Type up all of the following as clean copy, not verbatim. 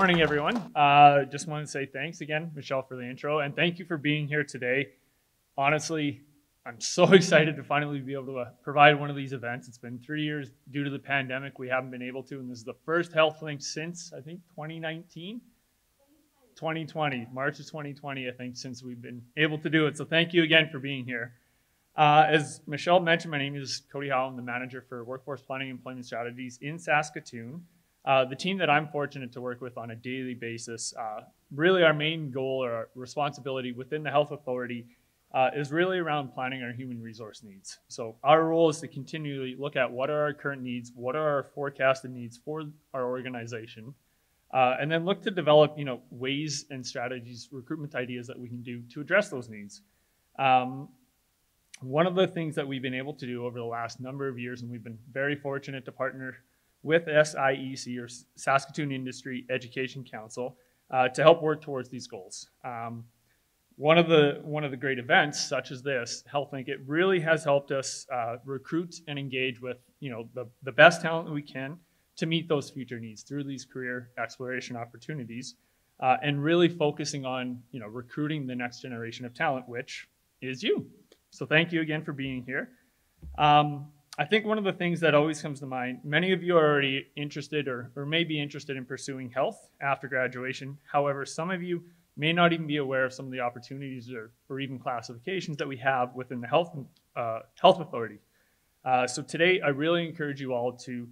morning, everyone. Just want to say thanks again, Michelle, for the intro, and thank you for being here today. Honestly, I'm so excited to finally be able to provide one of these events. It's been 3 years due to the pandemic. We haven't been able to, and this is the first HealthLink since, I think, 2019? 2020, March of 2020, I think, since we've been able to do it. So thank you again for being here. As Michelle mentioned, my name is Cody Howell. I'm the manager for Workforce Planning and Employment Strategies in Saskatoon. The team that I'm fortunate to work with on a daily basis, really our main goal or our responsibility within the health authority is really around planning our human resource needs. So our role is to continually look at what are our current needs, what are our forecasted needs for our organization, and then look to develop, ways and strategies, recruitment ideas that we can do to address those needs. One of the things that we've been able to do over the last number of years, and we've been very fortunate to partner with SIEC, or Saskatoon Industry Education Council, to help work towards these goals. One of the great events, such as this, HealthLink, it really has helped us recruit and engage with the best talent that we can to meet those future needs through these career exploration opportunities, and really focusing on recruiting the next generation of talent, which is you. So thank you again for being here. I think one of the things that always comes to mind, many of you are already interested or may be interested in pursuing health after graduation. However, some of you may not even be aware of some of the opportunities or even classifications that we have within the health authority. So today, I really encourage you all to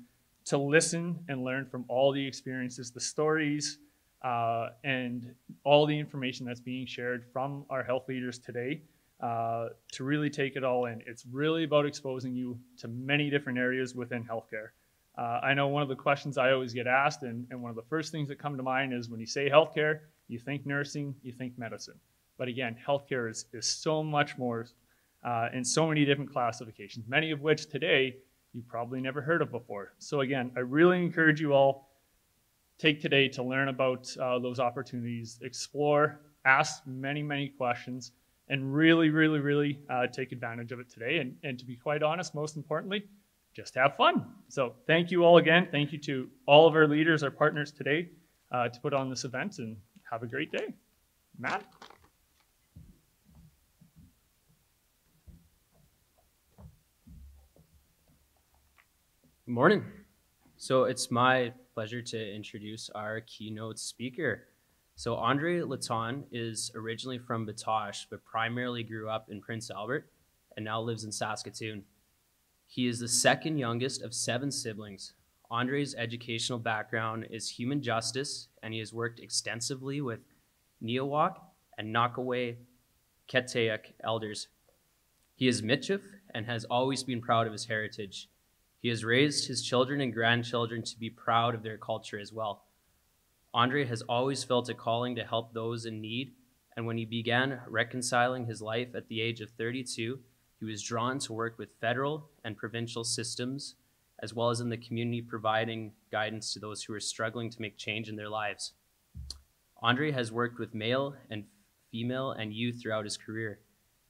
listen and learn from all the experiences, the stories, and all the information that's being shared from our health leaders today. To really take it all in. It's really about exposing you to many different areas within healthcare. I know one of the questions I always get asked, and one of the first things that come to mind is when you say healthcare, you think nursing, you think medicine. But again, healthcare is so much more in so many different classifications, many of which today you probably never heard of before. So again, I really encourage you all take today to learn about those opportunities, explore, ask many, many questions, and really, really, really take advantage of it today. And to be quite honest, most importantly, just have fun. So thank you all again. Thank you to all of our leaders, our partners today to put on this event, and have a great day. Matt? Good morning. So it's my pleasure to introduce our keynote speaker. So Andre Letendre is originally from Batoche, but primarily grew up in Prince Albert and now lives in Saskatoon. He is the second youngest of 7 siblings. Andre's educational background is human justice, and he has worked extensively with Neowak and Nakaway Ketayuk elders. He is Michif and has always been proud of his heritage. He has raised his children and grandchildren to be proud of their culture as well. Andre has always felt a calling to help those in need, and when he began reconciling his life at the age of 32, he was drawn to work with federal and provincial systems, as well as in the community, providing guidance to those who are struggling to make change in their lives. Andre has worked with male and female and youth throughout his career.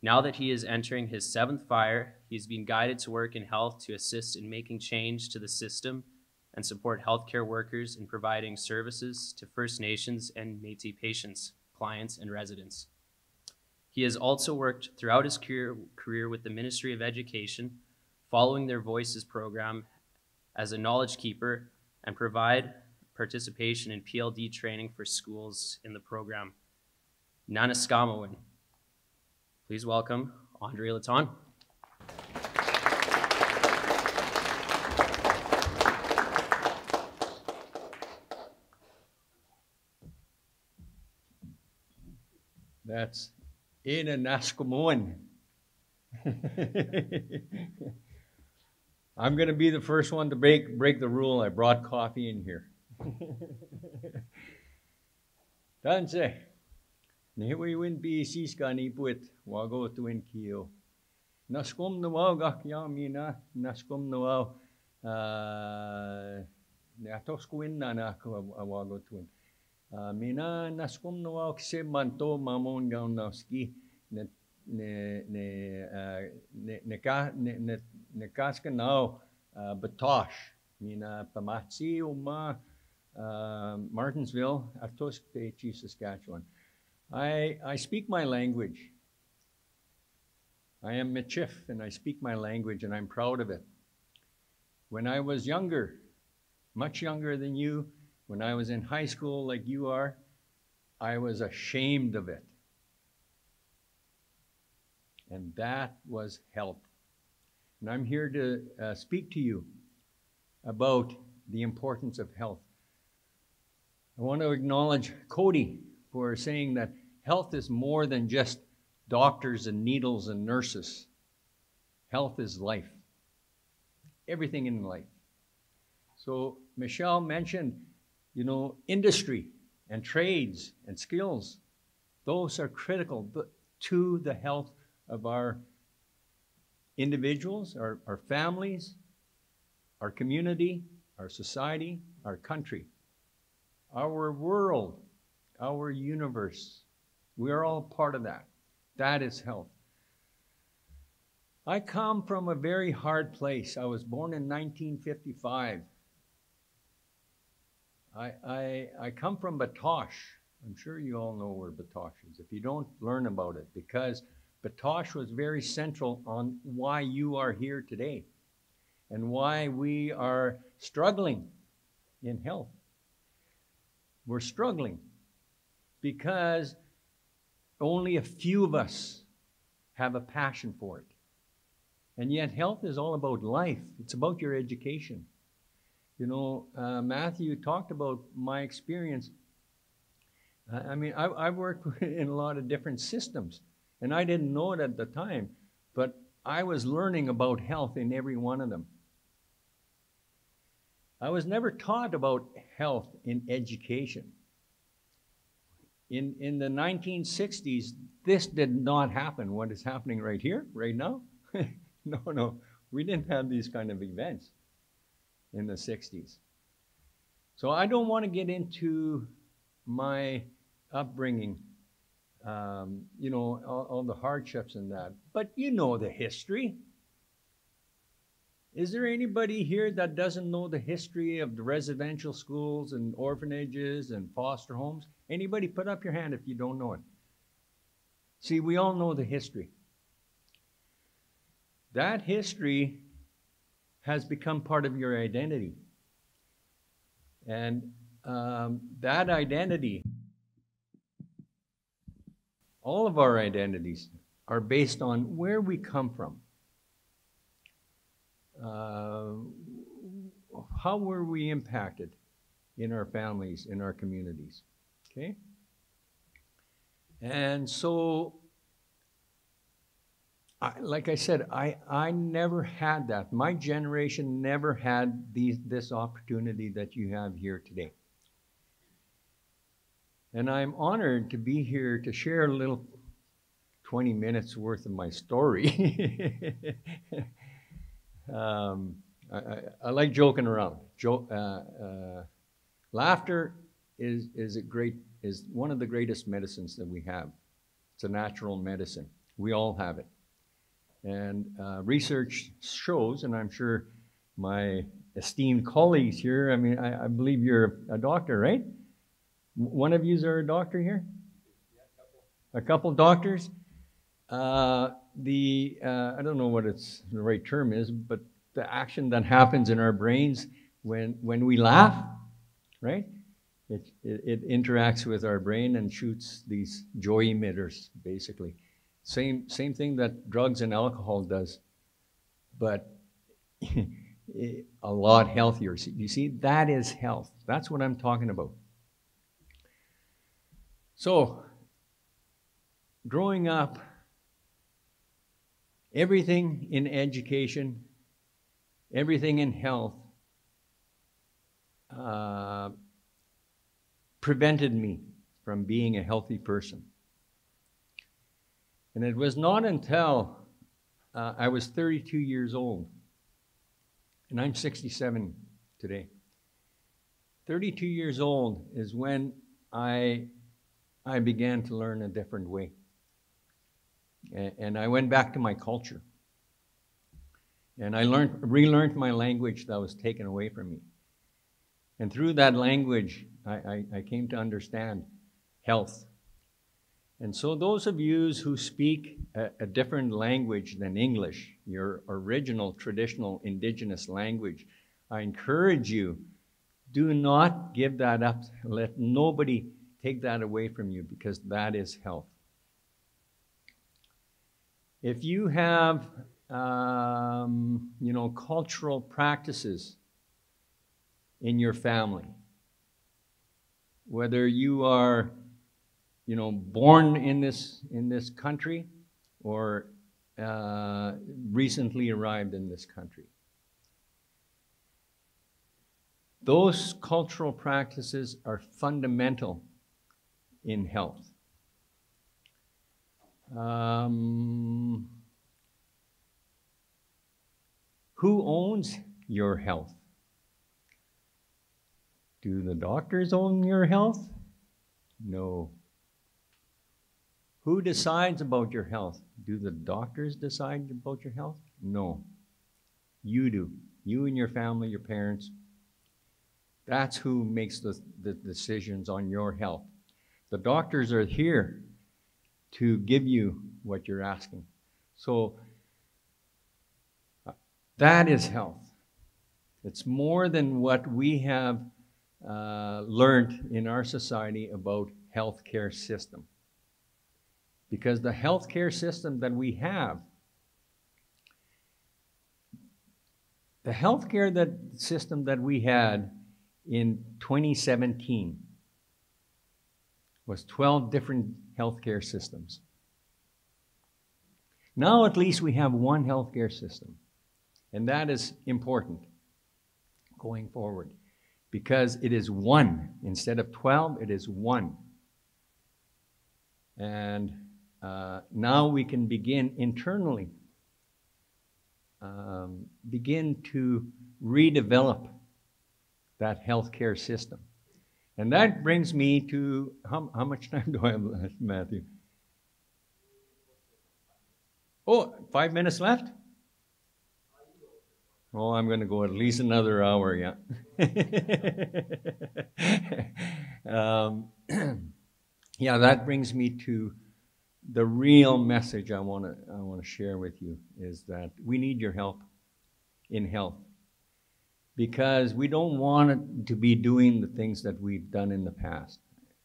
Now that he is entering his 7th fire, he is being guided to work in health to assist in making change to the system and support healthcare workers in providing services to First Nations and Métis patients, clients, and residents. He has also worked throughout his career with the Ministry of Education, following their Voices program as a knowledge keeper, and provide participation in PLD training for schools in the program. Nanaskamowan. Please welcome Andre Letendre. That's Nanaskamowan. I'm going to be the first one to break the rule. I brought coffee in here. Tanse. Nehiwi win bi siskani put wago tuin kio. Naskom no gak yamina naskom no natoskwin na wago tuin. Mina naskom no kse manto mamon gaunowski ne kaska now Batoche. Mina pamatsi uma Martinsville, Atoskpeh, Saskatchewan. I speak my language. I am Michif, and I speak my language, and I'm proud of it. When I was younger, much younger than you, when I was in high school like you are, I was ashamed of it. And that was health. And I'm here to speak to you about the importance of health. I want to acknowledge Cody for saying that health is more than just doctors and needles and nurses. Health is life. Everything in life. So Michelle mentioned, industry and trades and skills. Those are critical to the health of our individuals, our families, our community, our society, our country, our world, our universe. We are all part of that. That is health. I come from a very hard place. I was born in 1955. I come from Batoche. I'm sure you all know where Batoche is. If you don't, learn about it, because Batoche was very central on why you are here today and why we are struggling in health. We're struggling because only a few of us have a passion for it. And yet health is all about life. It's about your education. Matthew talked about my experience. I've worked in a lot of different systems, and I didn't know it at the time, but I was learning about health in every one of them. I was never taught about health in education. In the 1960s, this did not happen. What is happening right here, right now? No, we didn't have these kind of events in the 60s. So I don't want to get into my upbringing, all the hardships and that, but you know the history. Is there anybody here that doesn't know the history of the residential schools and orphanages and foster homes? Anybody, put up your hand if you don't know it. See, we all know the history. That history has become part of your identity. And that identity, all of our identities are based on where we come from. How were we impacted in our families, in our communities? Okay? And so, like I said, I never had that. My generation never had this opportunity that you have here today. And I'm honored to be here to share a little 20 minutes worth of my story. I like joking around. Laughter is one of the greatest medicines that we have. It's a natural medicine. We all have it. And research shows, and I'm sure my esteemed colleagues here, I believe you're a doctor, right? One of yous are a doctor here? A couple doctors? I don't know what the right term is, but the action that happens in our brains when we laugh, right? It interacts with our brain and shoots these joy emitters, basically. Same thing that drugs and alcohol does, but a lot healthier. You see, that is health. That's what I'm talking about. So, growing up, everything in education, everything in health prevented me from being a healthy person. And it was not until I was 32 years old, and I'm 67 today. 32 years old is when I began to learn a different way. And I went back to my culture. And I relearned my language that was taken away from me. And through that language, I came to understand health. And so those of you who speak a different language than English, your original traditional indigenous language, I encourage you, do not give that up. Let nobody take that away from you, because that is health. If you have, cultural practices in your family, whether you are, born in this country or recently arrived in this country, those cultural practices are fundamental in health. Who owns your health? Do the doctors own your health? No. Who decides about your health? Do the doctors decide about your health? No. You do. You and your family, your parents. That's who makes the decisions on your health. The doctors are here to give you what you're asking. So that is health. It's more than what we have learned in our society about healthcare system. Because the healthcare system that we have, the healthcare system that we had in 2017 was 12 different healthcare systems. Now at least we have one healthcare system, and that is important going forward, because it is one. Instead of 12, it is one. And now we can begin internally, begin to redevelop that healthcare system. And that brings me to, how much time do I have left, Matthew? Oh, 5 minutes left? Oh, I'm going to go at least another hour, yeah. Yeah, that brings me to the real message I want to share with you, is that we need your help in health, because we don't want to be doing the things that we've done in the past.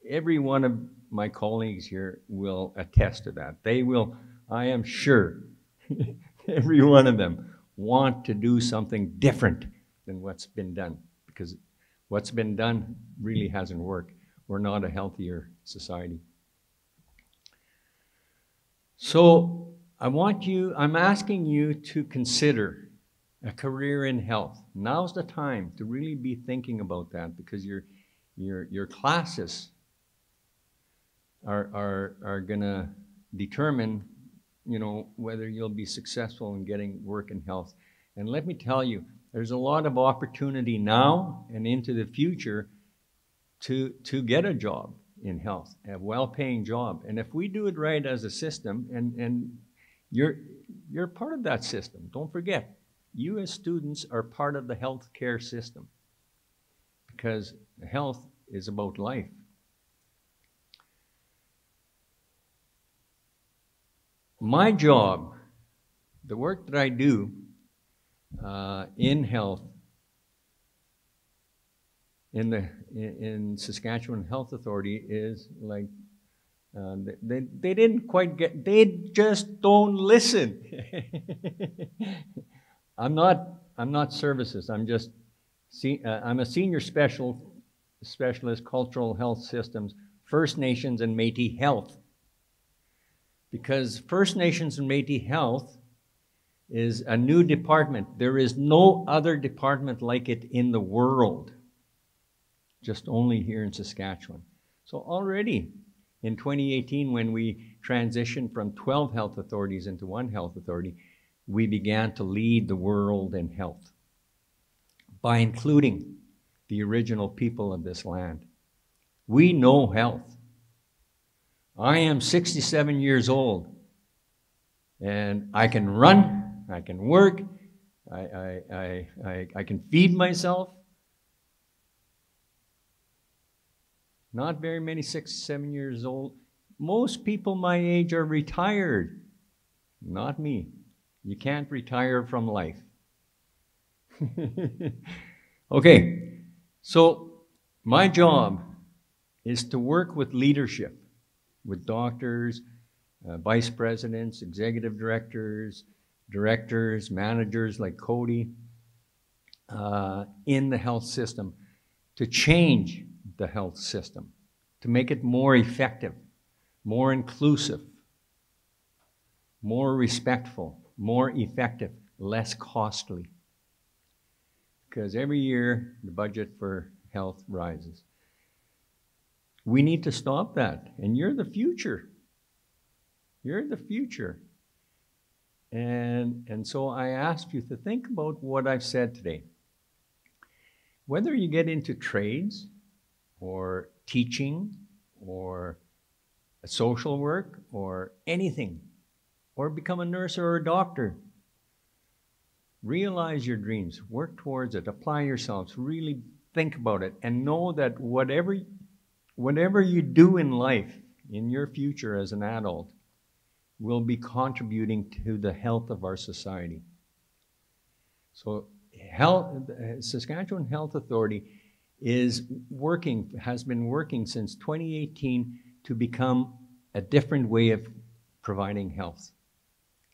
Every one of my colleagues here will attest to that. They will, I am sure, every one of them want to do something different than what's been done, because what's been done really hasn't worked. We're not a healthier society. So I'm asking you to consider a career in health. Now's the time to really be thinking about that, because your classes are gonna determine, whether you'll be successful in getting work in health. And let me tell you, there's a lot of opportunity now and into the future to get a job in health, a well-paying job. And if we do it right as a system, and you're part of that system, don't forget, you as students are part of the healthcare system, because health is about life. My job, the work that I do in health, in Saskatchewan Health Authority, is like they didn't quite get. They just don't listen. I'm not services. I'm a senior specialist cultural health systems, First Nations and Metis Health. Because First Nations and Metis Health is a new department. There is no other department like it in the world, just only here in Saskatchewan. So already in 2018, when we transitioned from 12 health authorities into one health authority, we began to lead the world in health by including the original people of this land. We know health. I am 67 years old, and I can run, I can work, I can feed myself. Not very many 6, 7 years old. Most people my age are retired. Not me. You can't retire from life. Okay, so my job is to work with leadership, with doctors, vice presidents, executive directors, managers like Cody, in the health system, to change the health system, to make it more effective, more inclusive, more respectful, more effective, less costly. Because every year the budget for health rises. We need to stop that, and you're the future. You're the future. And so I ask you to think about what I've said today. Whether you get into trades or teaching or social work or anything, or become a nurse or a doctor, realize your dreams, work towards it, apply yourselves, really think about it, and know that whatever you do in life, in your future as an adult, will be contributing to the health of our society. So Saskatchewan Health Authority has been working since 2018 to become a different way of providing health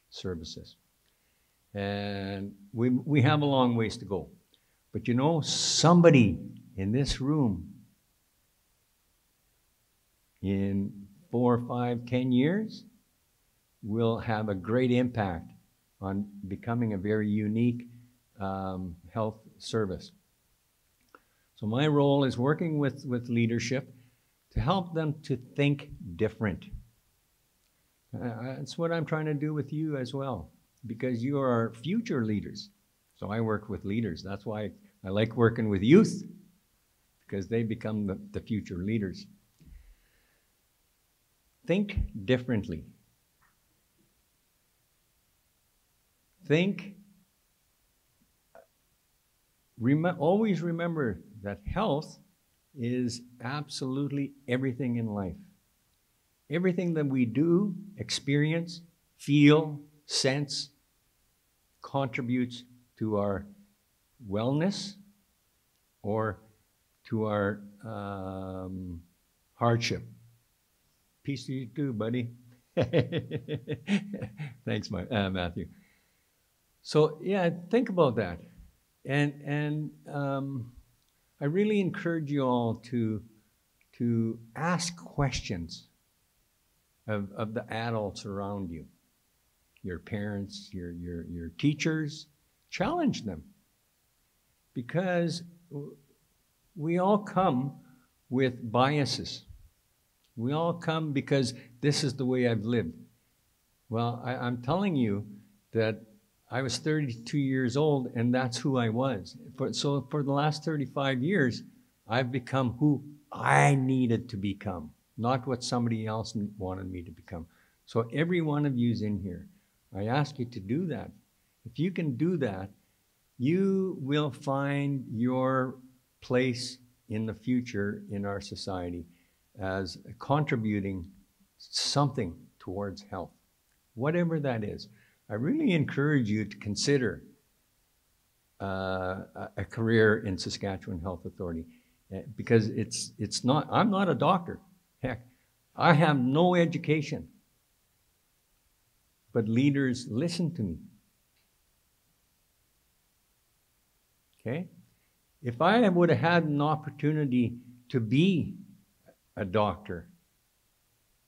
services. And we have a long ways to go. But you know, somebody in this room in 4, 5, 10 years will have a great impact on becoming a very unique health service. So my role is working with leadership to help them to think different. That's what I'm trying to do with you as well, because you are future leaders. So I work with leaders. That's why I like working with youth, because they become the future leaders. Think differently. Always remember that health is absolutely everything in life. Everything that we do, experience, feel, sense, contributes to our wellness or to our hardship. Peace to you too, buddy. Thanks, Matthew. So yeah, think about that. And I really encourage you all to ask questions of the adults around you, your parents, your teachers. Challenge them, because we all come with biases. We all come because this is the way I've lived. Well, I'm telling you that I was 32 years old, and that's who I was. So for the last 35 years, I've become who I needed to become, not what somebody else wanted me to become. So every one of you's in here. I ask you to do that. If you can do that, you will find your place in the future in our society as contributing something towards health, whatever that is. I really encourage you to consider a career in Saskatchewan Health Authority, because it's not, I'm not a doctor. Heck, I have no education, but leaders listen to me. Okay? If I would have had an opportunity to be a doctor,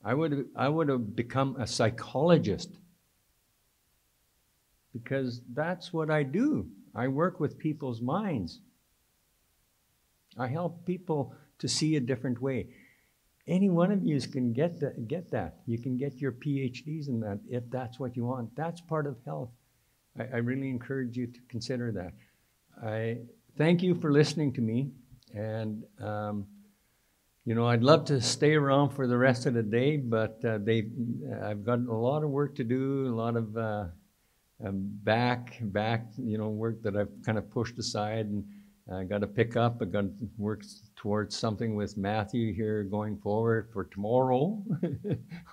I would have become a psychologist, because that's what I do. I work with people's minds. I help people to see a different way. Any one of you can get that. You can get your PhDs in that if that's what you want. That's part of health. I really encourage you to consider that. I thank you for listening to me, and you know, I'd love to stay around for the rest of the day, but I've got a lot of work to do, a lot of back, you know, work that I've kind of pushed aside, I got to pick up. I got to work towards something with Matthew here going forward for tomorrow.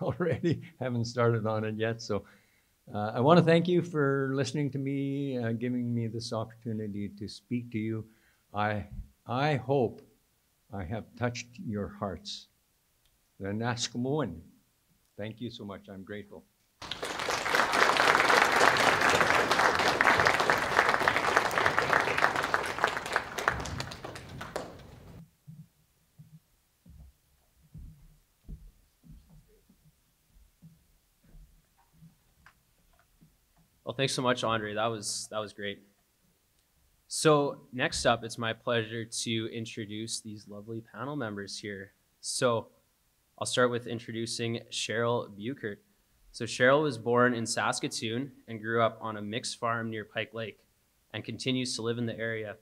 Already haven't started on it yet. So I want to thank you for listening to me, giving me this opportunity to speak to you. I hope I have touched your hearts. Naskamoan. Thank you so much. I'm grateful. Well, thanks so much, Andre. That was great. So next up, it's my pleasure to introduce these lovely panel members here. So I'll start with introducing Sherrill Bueckert. So Sherrill was born in Saskatoon and grew up on a mixed farm near Pike Lake and continues to live in the area.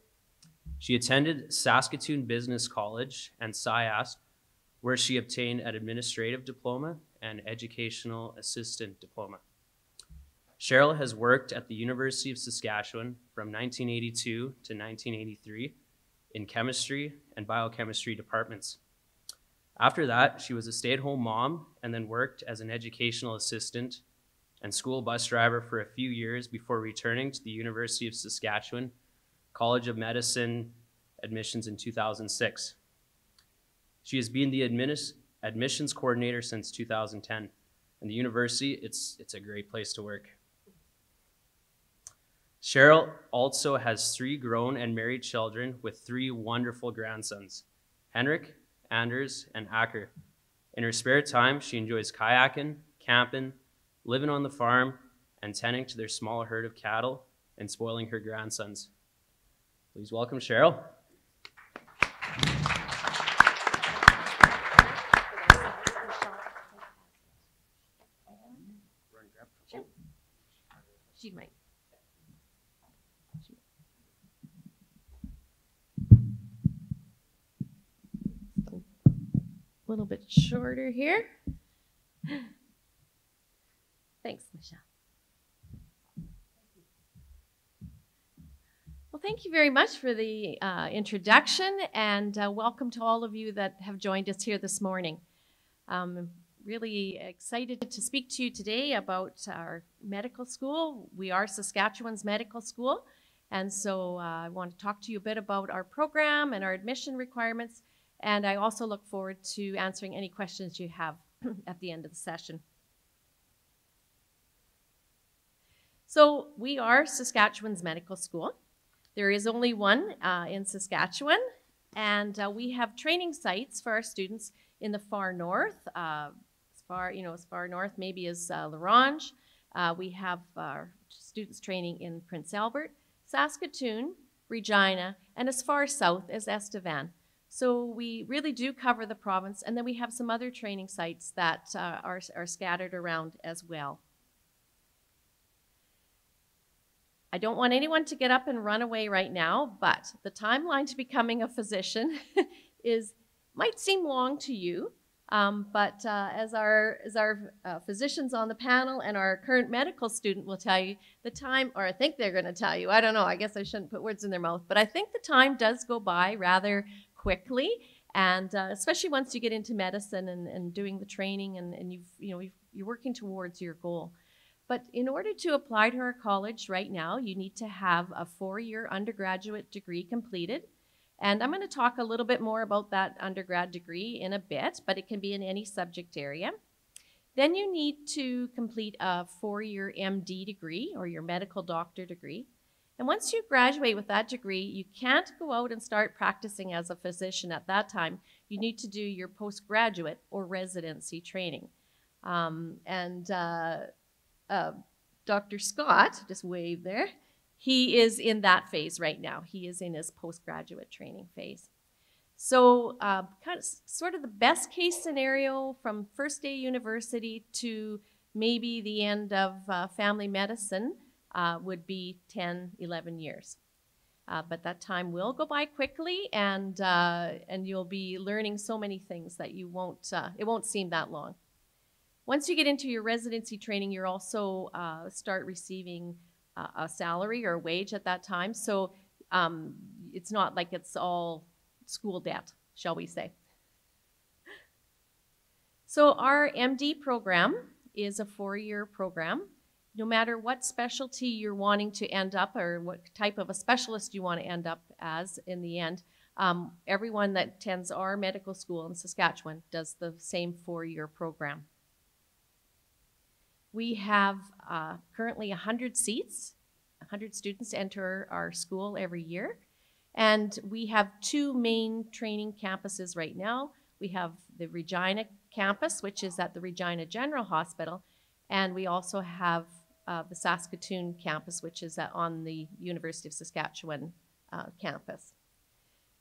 She attended Saskatoon Business College and SciAS, where she obtained an administrative diploma and educational assistant diploma. Sherrill has worked at the University of Saskatchewan from 1982 to 1983 in chemistry and biochemistry departments. After that, she was a stay-at-home mom and then worked as an educational assistant and school bus driver for a few years before returning to the University of Saskatchewan College of Medicine admissions in 2006. She has been the admissions coordinator since 2010. And the university, it's a great place to work. Sherrill also has 3 grown and married children with 3 wonderful grandsons, Henrik, Anders, and Acker. In her spare time, she enjoys kayaking, camping, living on the farm, and tending to their small herd of cattle and spoiling her grandsons. Please welcome Sherrill. Sure. She might. A little bit shorter here. Thanks, Michelle. Well, thank you very much for the introduction, and welcome to all of you that have joined us here this morning. I'm really excited to speak to you today about our medical school. We are Saskatchewan's medical school, and so I want to talk to you a bit about our program and our admission requirements. And I also look forward to answering any questions you have at the end of the session. So we are Saskatchewan's medical school. There is only one in Saskatchewan, and we have training sites for our students in the far north, as far north maybe as La Ronge. We have our students training in Prince Albert, Saskatoon, Regina, and as far south as Estevan. So we really do cover the province, and then we have some other training sites that are scattered around as well. I don't want anyone to get up and run away right now, but the timeline to becoming a physician might seem long to you, but as our physicians on the panel and our current medical student will tell you, the time, or I think they're going to tell you, I don't know, I guess I shouldn't put words in their mouth, but I think the time does go by rather quickly, and especially once you get into medicine and doing the training and you're working towards your goal. But in order to apply to our college right now, you need to have a 4-year undergraduate degree completed. And I'm going to talk a little bit more about that undergrad degree in a bit, but it can be in any subject area. Then you need to complete a 4-year MD degree or your medical doctor degree. And once you graduate with that degree, you can't go out and start practicing as a physician at that time. You need to do your postgraduate or residency training. Dr. Scott, just wave there, he is in that phase right now. He is in his postgraduate training phase. So sort of the best case scenario from first day university to maybe the end of family medicine would be 10, 11 years. But that time will go by quickly, and you'll be learning so many things that it won't seem that long. Once you get into your residency training, you're also start receiving a salary or a wage at that time. So it's not like it's all school debt, shall we say. So our MD program is a 4-year program. No matter what specialty you're wanting to end up or what type of a specialist you want to end up as in the end, everyone that attends our medical school in Saskatchewan does the same 4-year program. We have currently 100 seats. 100 students enter our school every year. And we have 2 main training campuses right now. We have the Regina campus, which is at the Regina General Hospital, and we also have the Saskatoon campus, which is on the University of Saskatchewan campus.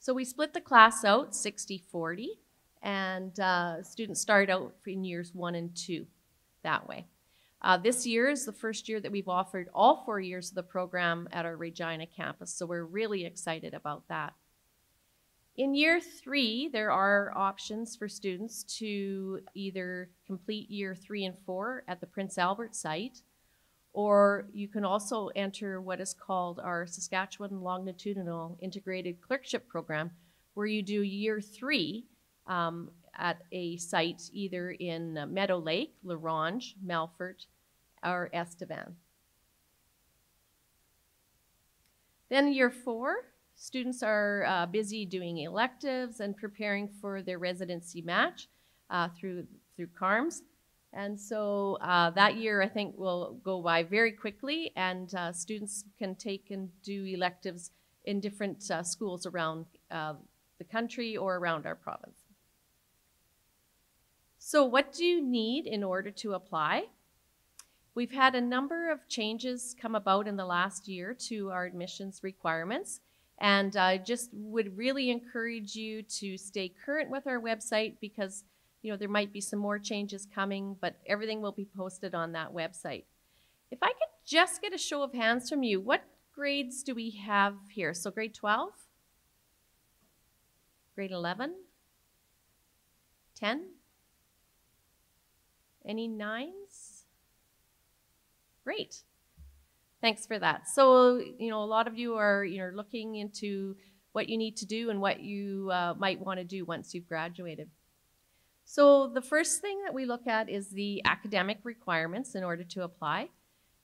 So we split the class out 60-40, and students start out in years 1 and 2 that way. This year is the first year that we've offered all 4 years of the program at our Regina campus, so we're really excited about that. In year 3, there are options for students to either complete year 3 and 4 at the Prince Albert site, or you can also enter what is called our Saskatchewan Longitudinal Integrated Clerkship Program, where you do year 3 at a site either in Meadow Lake, La Ronge, Melfort, or Estevan. Then year 4, students are busy doing electives and preparing for their residency match through CARMS. And so that year, I think, will go by very quickly, and students can take and do electives in different schools around the country or around our province. So what do you need in order to apply? We've had a number of changes come about in the last year to our admissions requirements, and I just would really encourage you to stay current with our website, because there might be some more changes coming, but everything will be posted on that website. If I could just get a show of hands from you, what grades do we have here? So grade 12? Grade 11? 10? Any 9s? Great. Thanks for that. So, a lot of you are looking into what you need to do and what you might want to do once you've graduated. So the first thing that we look at is the academic requirements in order to apply.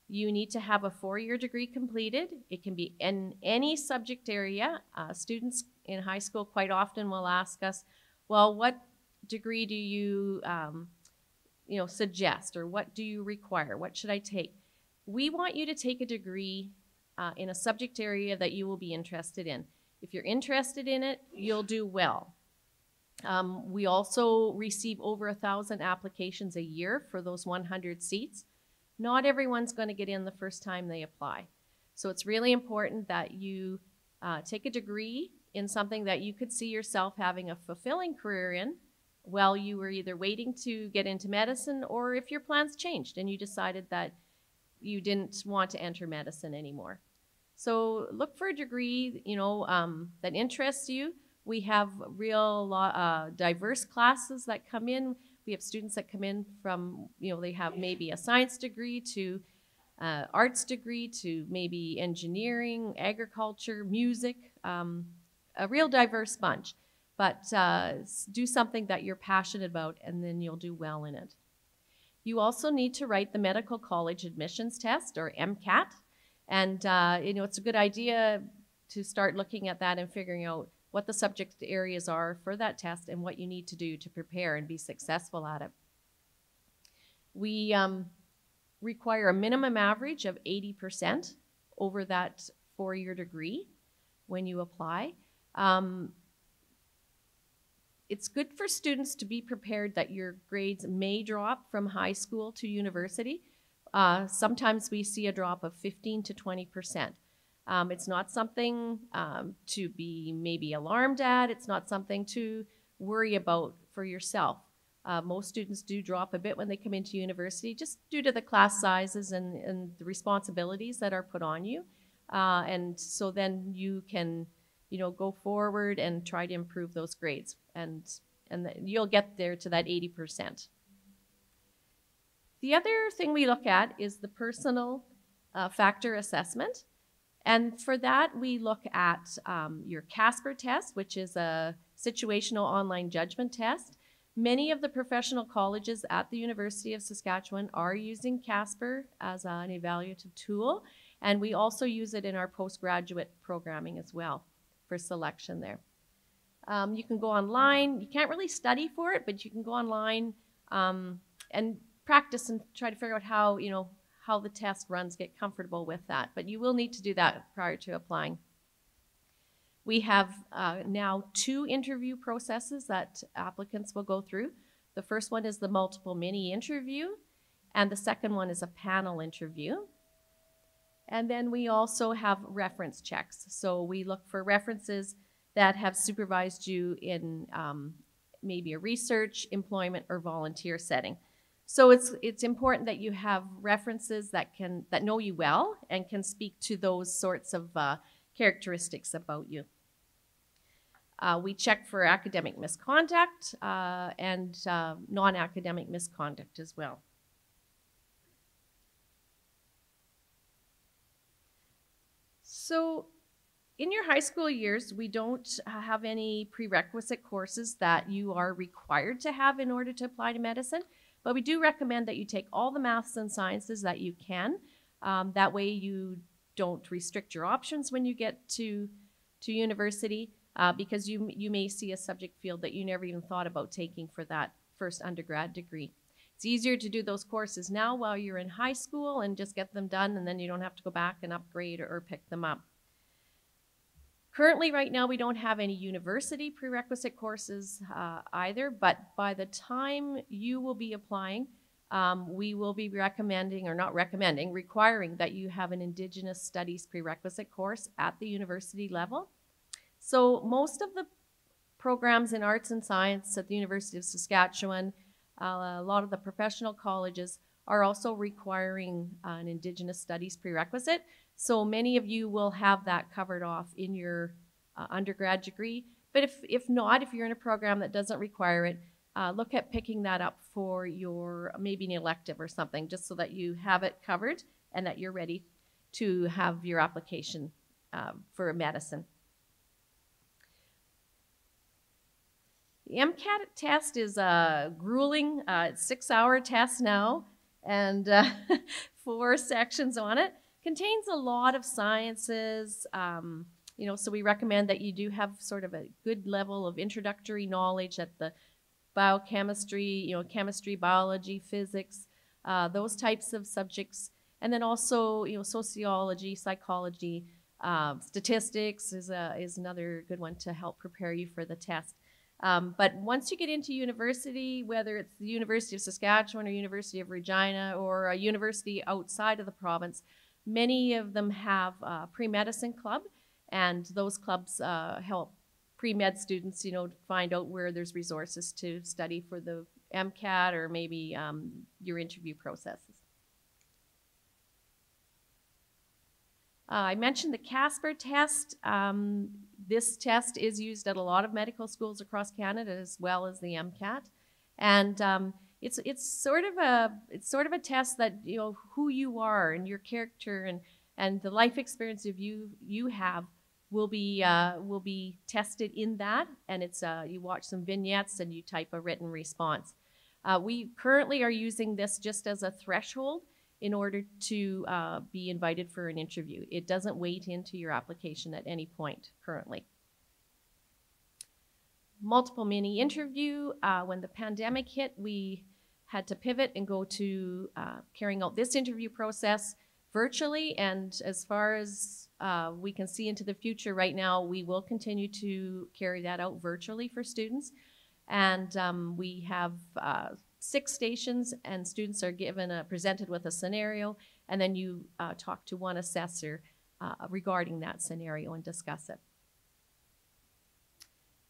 You need to have a 4-year degree completed. It can be in any subject area. Students in high school quite often will ask us, well, what degree do you suggest, or what do you require? What should I take? We want you to take a degree in a subject area that you will be interested in. If you're interested in it, you'll do well. We also receive over 1,000 applications a year for those 100 seats. Not everyone's going to get in the first time they apply. So it's really important that you take a degree in something that you could see yourself having a fulfilling career in while you were either waiting to get into medicine, or if your plans changed and you decided that you didn't want to enter medicine anymore. So look for a degree, that interests you. We have real diverse classes that come in. We have students that come in from, they have maybe a science degree to arts degree to maybe engineering, agriculture, music, a real diverse bunch. But do something that you're passionate about, and then you'll do well in it. You also need to write the Medical College Admissions Test, or MCAT. And, it's a good idea to start looking at that and figuring out what the subject areas are for that test and what you need to do to prepare and be successful at it. We require a minimum average of 80% over that 4-year degree when you apply. It's good for students to be prepared that your grades may drop from high school to university. Sometimes we see a drop of 15 to 20%. It's not something to be maybe alarmed at. It's not something to worry about for yourself. Most students do drop a bit when they come into university, just due to the class sizes and the responsibilities that are put on you. And so then you can, go forward and try to improve those grades, and you'll get there to that 80%. The other thing we look at is the personal factor assessment. And for that, we look at your CASPER test, which is a situational online judgment test. Many of the professional colleges at the University of Saskatchewan are using CASPER as an evaluative tool, and we also use it in our postgraduate programming as well for selection there. You can go online. You can't really study for it, but you can go online and practice and try to figure out how, how the test runs, get comfortable with that. But you will need to do that prior to applying. We have now 2 interview processes that applicants will go through. The first one is the multiple mini interview, and the second one is a panel interview. And then we also have reference checks. So we look for references that have supervised you in maybe a research, employment, or volunteer setting. So it's important that you have references that know you well and can speak to those sorts of characteristics about you. We check for academic misconduct and non-academic misconduct as well. So in your high school years, we don't have any prerequisite courses that you are required to have in order to apply to medicine, but we do recommend that you take all the maths and sciences that you can. That way you don't restrict your options when you get to university, because you may see a subject field that you never even thought about taking for that first undergrad degree. It's easier to do those courses now while you're in high school and just get them done, and then you don't have to go back and upgrade or pick them up. Currently, right now, we don't have any university prerequisite courses either, but by the time you will be applying, we will be recommending, or not recommending, requiring that you have an Indigenous Studies prerequisite course at the university level. So most of the programs in arts and science at the University of Saskatchewan, a lot of the professional colleges are also requiring an Indigenous Studies prerequisite. So many of you will have that covered off in your undergrad degree. But if not, if you're in a program that doesn't require it, look at picking that up for your maybe an elective or something, just so that you have it covered and that you're ready to have your application for medicine. The MCAT test is a grueling, it's a 6-hour test now, and 4 sections on it. Contains a lot of sciences, so we recommend that you do have sort of a good level of introductory knowledge at the biochemistry, chemistry, biology, physics, those types of subjects. And then also, sociology, psychology, statistics is another good one to help prepare you for the test. But once you get into university, whether it's the University of Saskatchewan or University of Regina or a university outside of the province, many of them have a pre-medicine club, and those clubs help pre-med students, find out where there's resources to study for the MCAT or maybe your interview processes. I mentioned the CASPER test. This test is used at a lot of medical schools across Canada, as well as the MCAT, and it's sort of a test that who you are and your character and the life experience of you have will be tested in that, and it's you watch some vignettes and you type a written response. We currently are using this just as a threshold in order to be invited for an interview. It doesn't weight into your application at any point currently. Multiple mini interview. When the pandemic hit, we had to pivot and go to carrying out this interview process virtually, and as far as we can see into the future right now, we will continue to carry that out virtually for students. And we have 6 stations, and students are presented with a scenario, and then you talk to one assessor regarding that scenario and discuss it.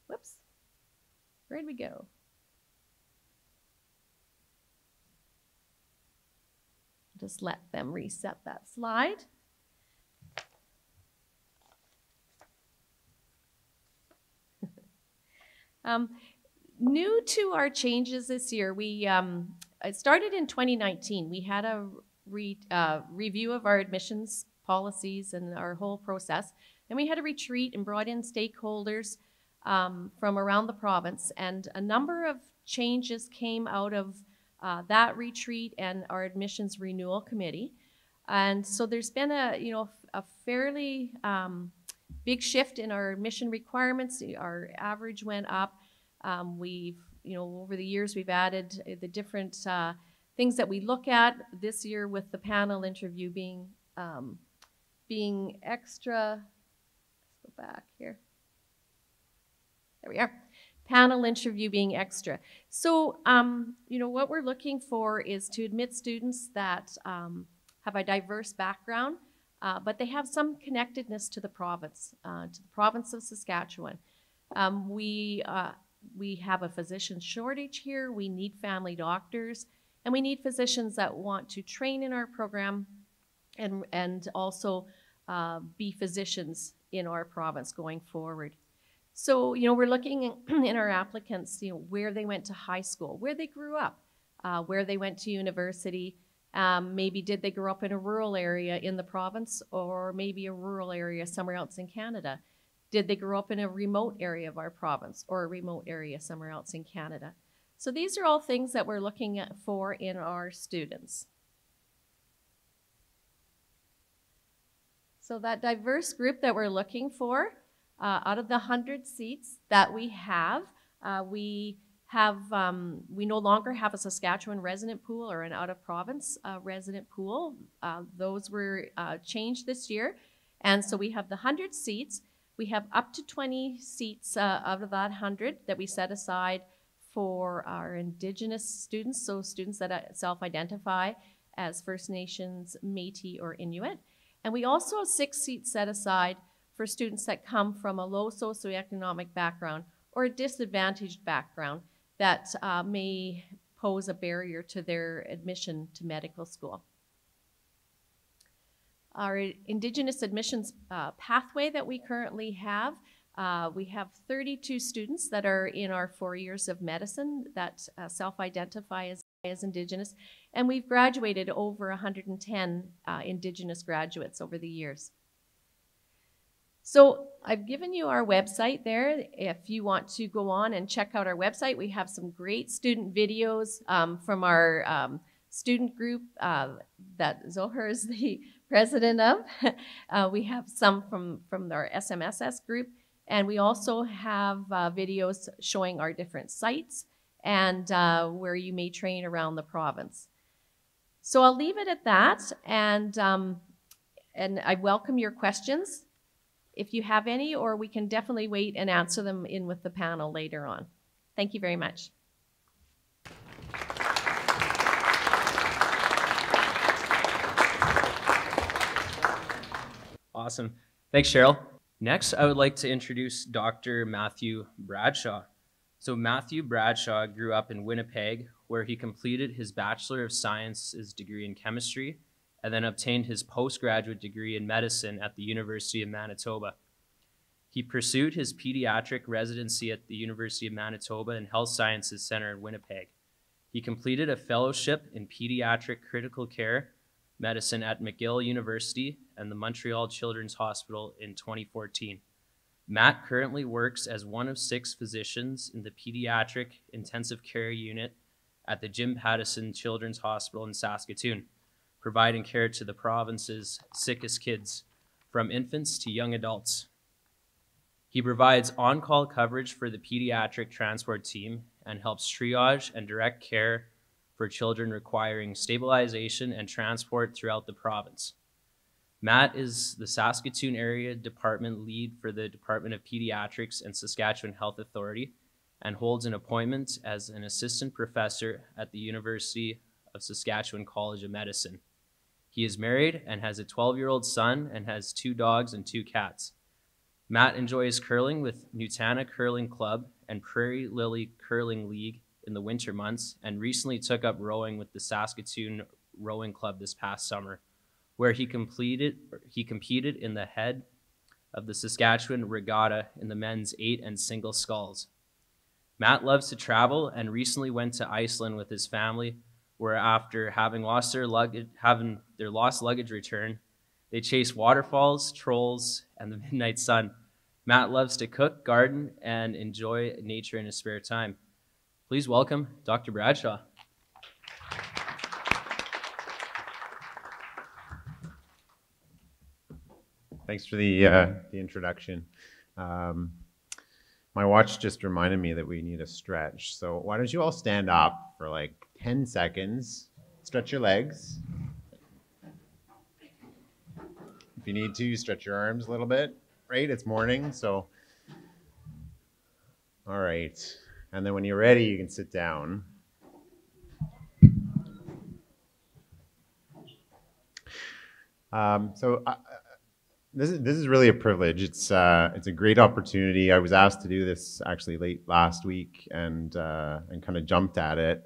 Whoops, where'd we go? Just let them reset that slide. New to our changes this year, it started in 2019. We had a review of our admissions policies and our whole process. And we had a retreat and brought in stakeholders from around the province, and a number of changes came out of that retreat and our admissions renewal committee. And so there's been a fairly big shift in our admission requirements. Our average went up. We've, over the years, we've added the different things that we look at this year, with the panel interview being extra. Let's go back here. There we are. Panel interview being extra. So, what we're looking for is to admit students that have a diverse background, but they have some connectedness to the province of Saskatchewan. We have a physician shortage here. We need family doctors, and we need physicians that want to train in our program and also be physicians in our province going forward. So, we're looking in our applicants, where they went to high school, where they grew up, where they went to university. Maybe did they grow up in a rural area in the province, or maybe a rural area somewhere else in Canada? Did they grow up in a remote area of our province, or a remote area somewhere else in Canada? So these are all things that we're looking for in our students. So that diverse group that we're looking for, out of the 100 seats that we have, we no longer have a Saskatchewan resident pool or an out-of-province resident pool. Those were changed this year. And so we have the 100 seats. We have up to 20 seats out of that 100 that we set aside for our Indigenous students, so students that self-identify as First Nations, Metis, or Inuit. And we also have 6 seats set aside for students that come from a low socioeconomic background or a disadvantaged background that may pose a barrier to their admission to medical school. Our Indigenous admissions pathway that we currently have, we have 32 students that are in our 4 years of medicine that self-identify as Indigenous, and we've graduated over 110 Indigenous graduates over the years. So I've given you our website there. If you want to go on and check out our website, we have some great student videos from our student group that Zoher is the president of. We have some from our SMSS group, and we also have videos showing our different sites and where you may train around the province. So I'll leave it at that, and I welcome your questions if you have any, or we can definitely wait and answer them in with the panel later on. Thank you very much. Awesome. Thanks, Sherrill. Next, I would like to introduce Dr. Matthew Bradshaw. So Matthew Bradshaw grew up in Winnipeg, where he completed his Bachelor of Sciences degree in chemistry and then obtained his postgraduate degree in medicine at the University of Manitoba. He pursued his pediatric residency at the University of Manitoba and Health Sciences Center in Winnipeg. He completed a fellowship in pediatric critical care medicine at McGill University and the Montreal Children's Hospital in 2014. Matt currently works as one of 6 physicians in the pediatric intensive care unit at the Jim Pattison Children's Hospital in Saskatoon, providing care to the province's sickest kids, from infants to young adults. He provides on-call coverage for the pediatric transport team and helps triage and direct care for children requiring stabilization and transport throughout the province. Matt is the Saskatoon area department lead for the Department of Pediatrics and Saskatchewan Health Authority and holds an appointment as an assistant professor at the University of Saskatchewan College of Medicine. He is married and has a 12-year-old son and has 2 dogs and 2 cats. Matt enjoys curling with Nutana Curling Club and Prairie Lily Curling League in the winter months, and recently took up rowing with the Saskatoon Rowing Club this past summer, where he competed in the head of the Saskatchewan Regatta in the men's 8 and single sculls. Matt loves to travel and recently went to Iceland with his family, where after having lost their lost luggage returned, They chase waterfalls, trolls, and the midnight sun. Matt loves to cook, garden, and enjoy nature in his spare time. Please welcome Dr. Bradshaw. Thanks for the introduction. My watch just reminded me that we need a stretch. So why don't you all stand up for like 10 seconds, stretch your legs. If you need to, stretch your arms a little bit, right? It's morning, so. All right. And then when you're ready, you can sit down. This is really a privilege. It's a great opportunity. I was asked to do this actually late last week and kind of jumped at it,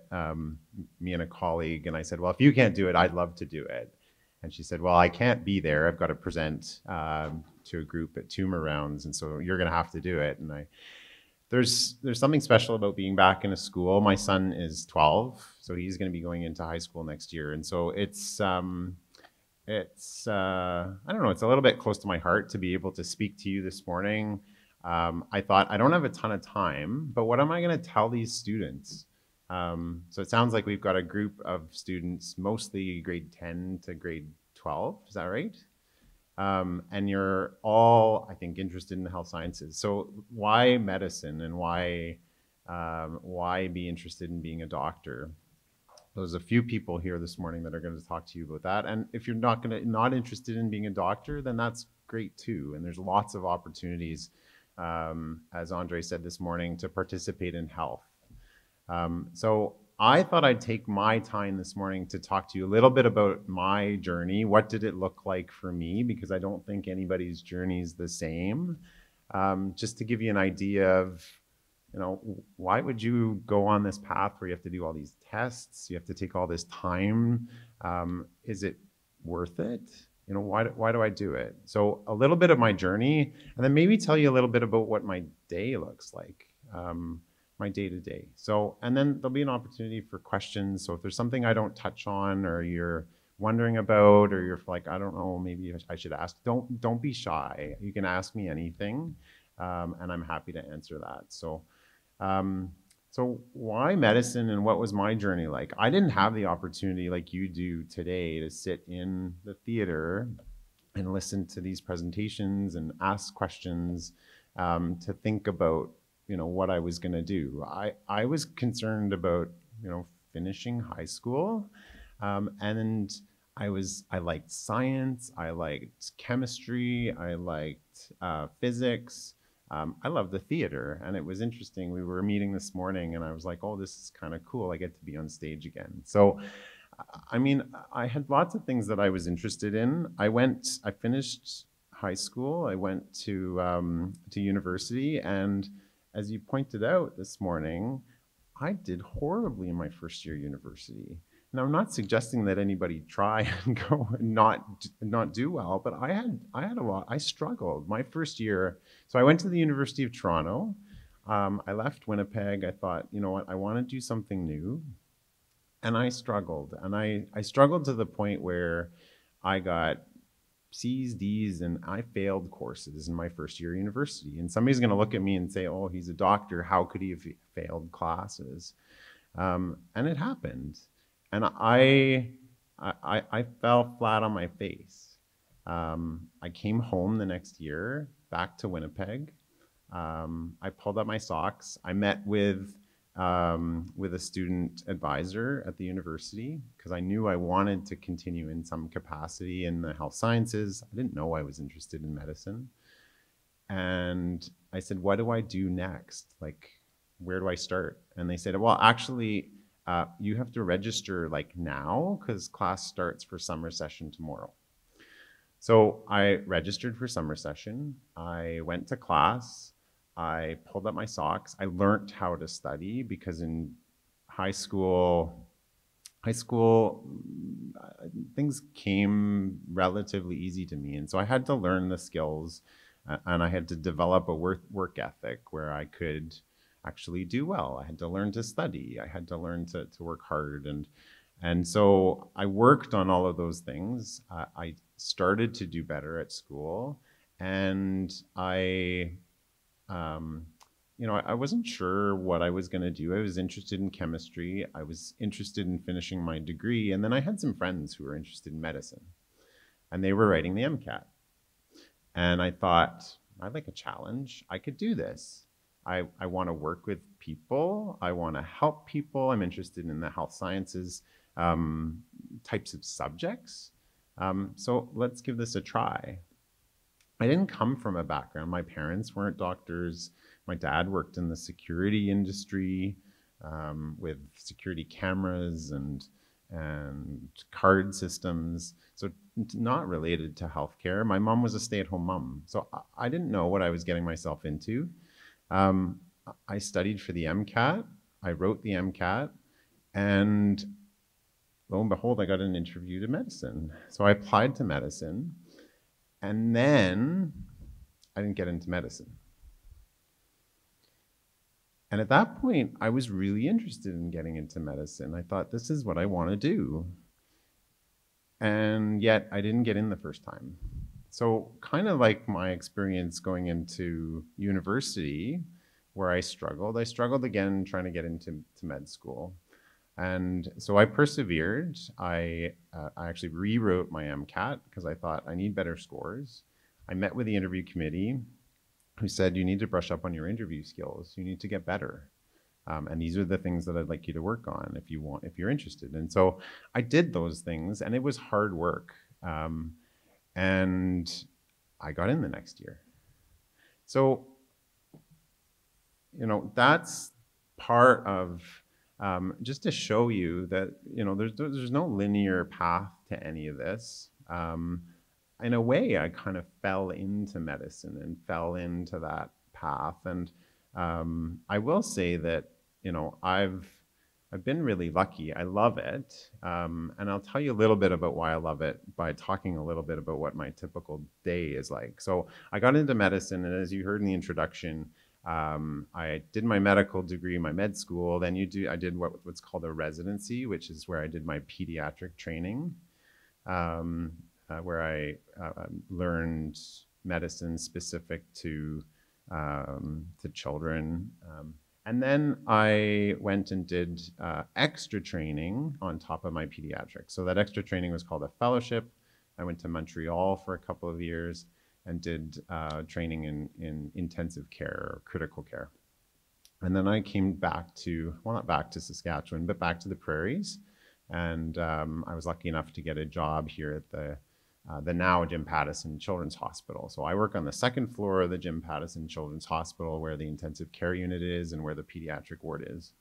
me and a colleague, and I said, well, if you can't do it, I'd love to do it. And she said, well, I can't be there. I've got to present to a group at tumor rounds, and so you're going to have to do it. And there's something special about being back in a school. My son is 12, so he's going to be going into high school next year, and so it's I don't know, it's a little bit close to my heart to be able to speak to you this morning. I thought, I don't have a ton of time, but what am I going to tell these students? So it sounds like we've got a group of students, mostly grade 10 to grade 12, is that right? And you're all, I think, interested in the health sciences. So why medicine, and why be interested in being a doctor? There's a few people here this morning that are going to talk to you about that. And if you're not interested in being a doctor, then that's great too. And there's lots of opportunities, as Andre said this morning, to participate in health. So I thought I'd take my time this morning to talk to you a little bit about my journey. What did it look like for me? Because I don't think anybody's journey is the same. Just to give you an idea of, why would you go on this path where you have to do all these tests? You have to take all this time. Is it worth it? Why do I do it? So a little bit of my journey, and then maybe tell you a little bit about what my day looks like, my day to day. So, and then there'll be an opportunity for questions. So if there's something I don't touch on, or you're wondering about, or you're like, I don't know, maybe I should ask, don't be shy. You can ask me anything, and I'm happy to answer that. So why medicine, and what was my journey like? I didn't have the opportunity like you do today to sit in the theater and listen to these presentations and ask questions, to think about, what I was going to do. I was concerned about, finishing high school, and I liked science, I liked chemistry, I liked physics. I love the theater, and it was interesting. We were meeting this morning, and I was like, oh, this is kind of cool. I get to be on stage again. So, I had lots of things that I was interested in. I finished high school. I went to university, and as you pointed out this morning, I did horribly in my first year university. Now, I'm not suggesting that anybody try and go and not do well, but I had a lot. I struggled my first year. So I went to the University of Toronto. I left Winnipeg. I thought, you know what, I want to do something new. And I struggled. And I struggled to the point where I got C's, D's, and I failed courses in my first year of university. And somebody's going to look at me and say, oh, he's a doctor. How could he have failed classes? And it happened. And I fell flat on my face. I came home the next year, back to Winnipeg. I pulled up my socks. I met with a student advisor at the university because I knew I wanted to continue in some capacity in the health sciences. I didn't know I was interested in medicine. And I said, what do I do next? Like, where do I start? And they said, well, actually, you have to register like now because class starts for summer session tomorrow. So I registered for summer session. I went to class. I pulled up my socks. I learned how to study because in high school, things came relatively easy to me. And so I had to learn the skills, and I had to develop a work ethic where I could actually do well. I had to learn to study. I had to learn to work hard. And so I worked on all of those things. I started to do better at school, and I wasn't sure what I was going to do. I was interested in chemistry. I was interested in finishing my degree. And then I had some friends who were interested in medicine, and they were writing the MCAT. And I thought, I'd like a challenge. I could do this. I want to work with people. I want to help people. I'm interested in the health sciences types of subjects. So let's give this a try. I didn't come from a background. My parents weren't doctors. My dad worked in the security industry with security cameras and card systems. So not related to healthcare. My mom was a stay-at-home mom. So I didn't know what I was getting myself into. I studied for the MCAT. I wrote the MCAT. And lo and behold, I got an interview to medicine. So I applied to medicine. And then I didn't get into medicine. And at that point, I was really interested in getting into medicine. I thought, this is what I want to do. And yet I didn't get in the first time. So kind of like my experience going into university, where I struggled again trying to get into med school. And so I persevered. I actually rewrote my MCAT because I thought I need better scores. I met with the interview committee who said, you need to brush up on your interview skills. You need to get better. And these are the things that I'd like you to work on if you're interested. And so I did those things, and it was hard work. And I got in the next year. So, that's part of, just to show you that, there's no linear path to any of this. In a way, I kind of fell into medicine and fell into that path. And I will say that, I've been really lucky. I love it. And I'll tell you a little bit about why I love it by talking a little bit about what my typical day is like. So I got into medicine, and as you heard in the introduction, I did my medical degree, my med school. Then I did what's called a residency, which is where I did my pediatric training, where I learned medicine specific to children. And then I went and did extra training on top of my pediatrics. So that extra training was called a fellowship. I went to Montreal for a couple of years and did training in intensive care or critical care. And then I came back to, well, not back to Saskatchewan, but back to the prairies. And I was lucky enough to get a job here at the now Jim Pattison Children's Hospital. So I work on the second floor of the Jim Pattison Children's Hospital, where the intensive care unit is and where the pediatric ward is.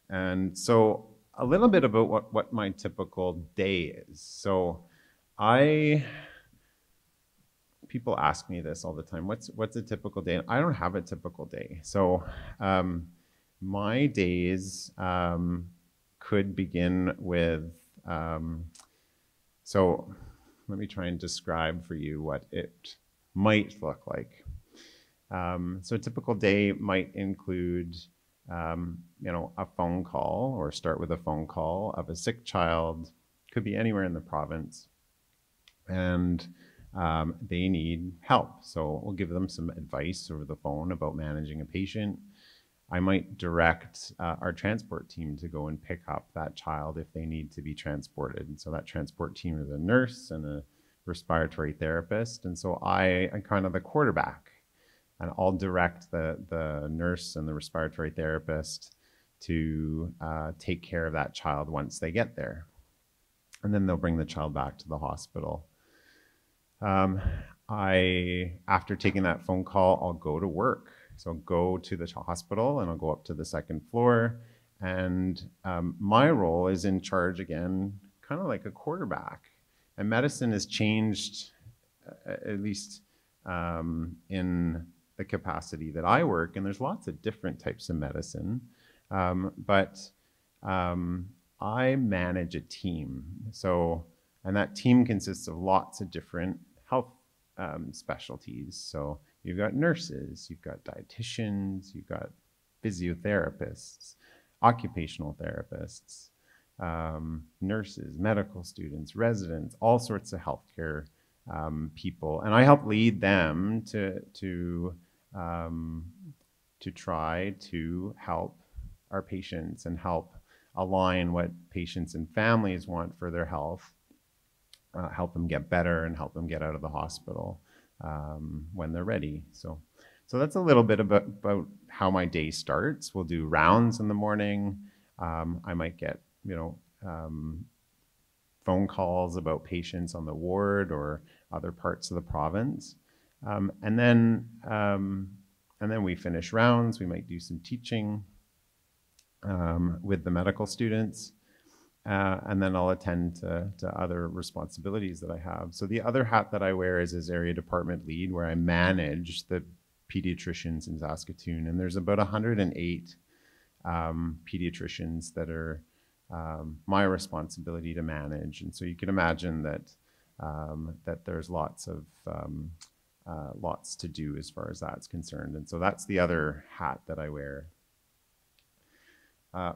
And so a little bit about what my typical day is. So people ask me this all the time. What's a typical day? I don't have a typical day. So my days could begin with, so let me try and describe for you what it might look like. So a typical day might include, a phone call, or start with a phone call of a sick child, could be anywhere in the province, and they need help. So we'll give them some advice over the phone about managing a patient. I might direct our transport team to go and pick up that child if they need to be transported. And so that transport team is a nurse and a respiratory therapist. And so I'm kind of the quarterback, and I'll direct the nurse and the respiratory therapist to take care of that child once they get there. And then they'll bring the child back to the hospital. After taking that phone call, I'll go to work. So I'll go to the hospital and I'll go up to the second floor. And my role is in charge again, kind of like a quarterback. And medicine has changed, at least in the capacity that I work. And there's lots of different types of medicine. But I manage a team. And that team consists of lots of different health specialties. So you've got nurses, you've got dietitians, you've got physiotherapists, occupational therapists, nurses, medical students, residents, all sorts of healthcare people, and I help lead them to try to help our patients and help align what patients and families want for their health, help them get better and help them get out of the hospital when they're ready. So that's a little bit about how my day starts. We'll do rounds in the morning. I might get, phone calls about patients on the ward or other parts of the province. And then we finish rounds. We might do some teaching with the medical students. And then I'll attend to other responsibilities that I have. So the other hat that I wear is as area department lead, where I manage the pediatricians in Saskatoon. And there's about 108 pediatricians that are my responsibility to manage. And so you can imagine that there's lots to do as far as that's concerned. And so that's the other hat that I wear.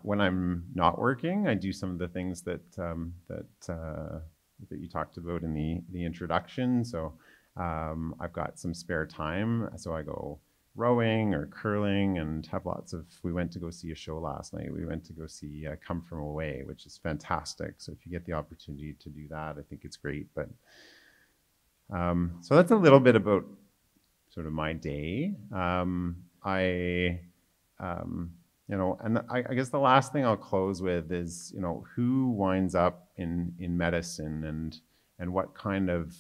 When I'm not working, I do some of the things that you talked about in the introduction. So I've got some spare time, so I go rowing or curling and have we went to go see a show last night. We went to go see Come From Away, which is fantastic. So if you get the opportunity to do that, I think it's great. But so that's a little bit about sort of my day. And I guess the last thing I'll close with is, who winds up in medicine and what kind of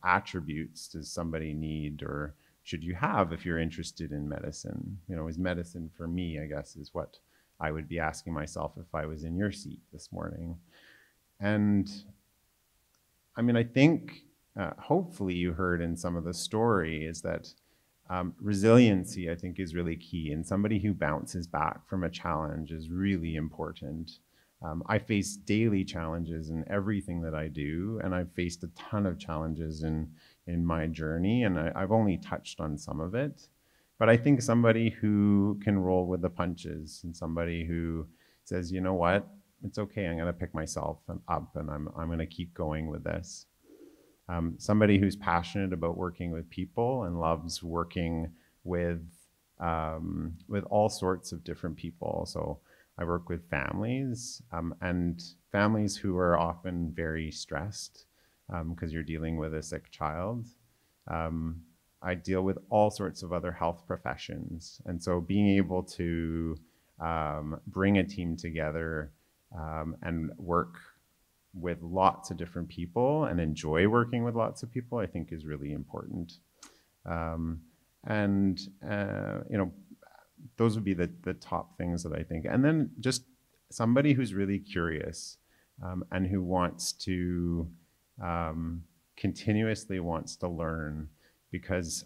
attributes does somebody need or should you have if you're interested in medicine? Is medicine for me, I guess, is what I would be asking myself if I was in your seat this morning. And I think hopefully you heard in some of the story is that resiliency, I think, is really key, and somebody who bounces back from a challenge is really important. I face daily challenges in everything that I do, and I've faced a ton of challenges in my journey, and I've only touched on some of it. But I think somebody who can roll with the punches and somebody who says, you know what, it's okay, I'm going to pick myself up and I'm going to keep going with this. Somebody who's passionate about working with people and loves working with all sorts of different people. So I work with families and families who are often very stressed because you're dealing with a sick child. I deal with all sorts of other health professions. And so being able to bring a team together and work with lots of different people and enjoy working with lots of people, I think is really important. Those would be the top things that I think. And then just somebody who's really curious and who wants to continuously wants to learn, because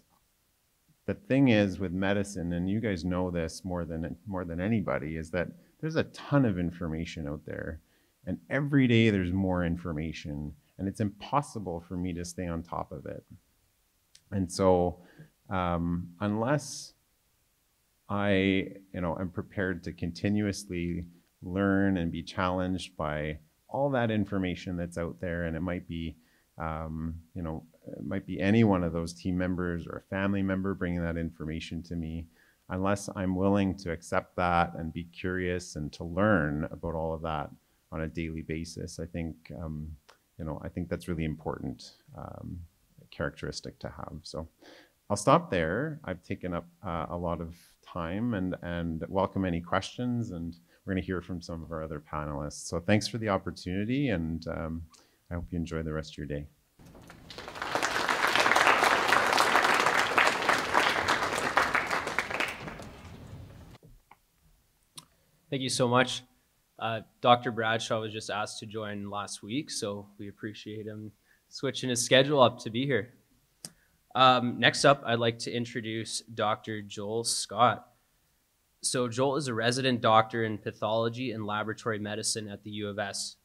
the thing is with medicine, and you guys know this more than anybody, is that there's a ton of information out there. And every day there's more information, and it's impossible for me to stay on top of it. And so unless I am prepared to continuously learn and be challenged by all that information that's out there, and it might be it might be any one of those team members or a family member bringing that information to me, unless I'm willing to accept that and be curious and to learn about all of that on a daily basis, I think I think that's really important characteristic to have. So I'll stop there. I've taken up a lot of time and welcome any questions, and we're going to hear from some of our other panelists. So thanks for the opportunity, and I hope you enjoy the rest of your day. Thank you so much. Dr. Bradshaw was just asked to join last week, so we appreciate him switching his schedule up to be here. Next up, I'd like to introduce Dr. Joel Scott. So Joel is a resident doctor in pathology and laboratory medicine at the U of S.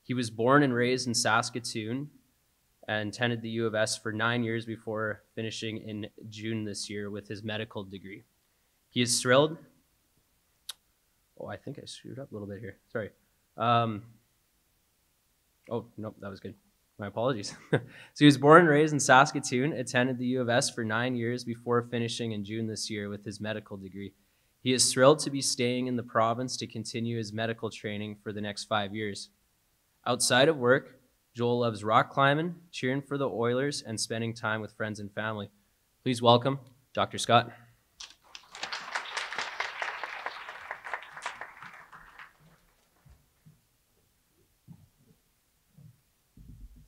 He was born and raised in Saskatoon and attended the U of S for 9 years before finishing in June this year with his medical degree. He is thrilled. Oh, I think I screwed up a little bit here. Sorry. Oh, nope, that was good. My apologies. So he was born and raised in Saskatoon, attended the U of S for 9 years before finishing in June this year with his medical degree. He is thrilled to be staying in the province to continue his medical training for the next 5 years. Outside of work, Joel loves rock climbing, cheering for the Oilers, and spending time with friends and family. Please welcome Dr. Scott.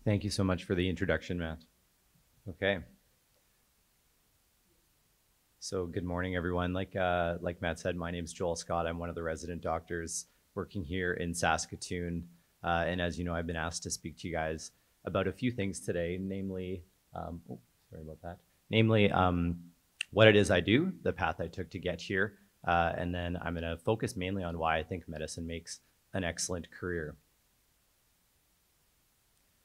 Thank you so much for the introduction, Matt. Okay. So good morning, everyone. Like Matt said, my name is Joel Scott. I'm one of the resident doctors working here in Saskatoon. And as you know, I've been asked to speak to you guys about a few things today, namely, what it is I do, the path I took to get here, and then I'm going to focus mainly on why I think medicine makes an excellent career.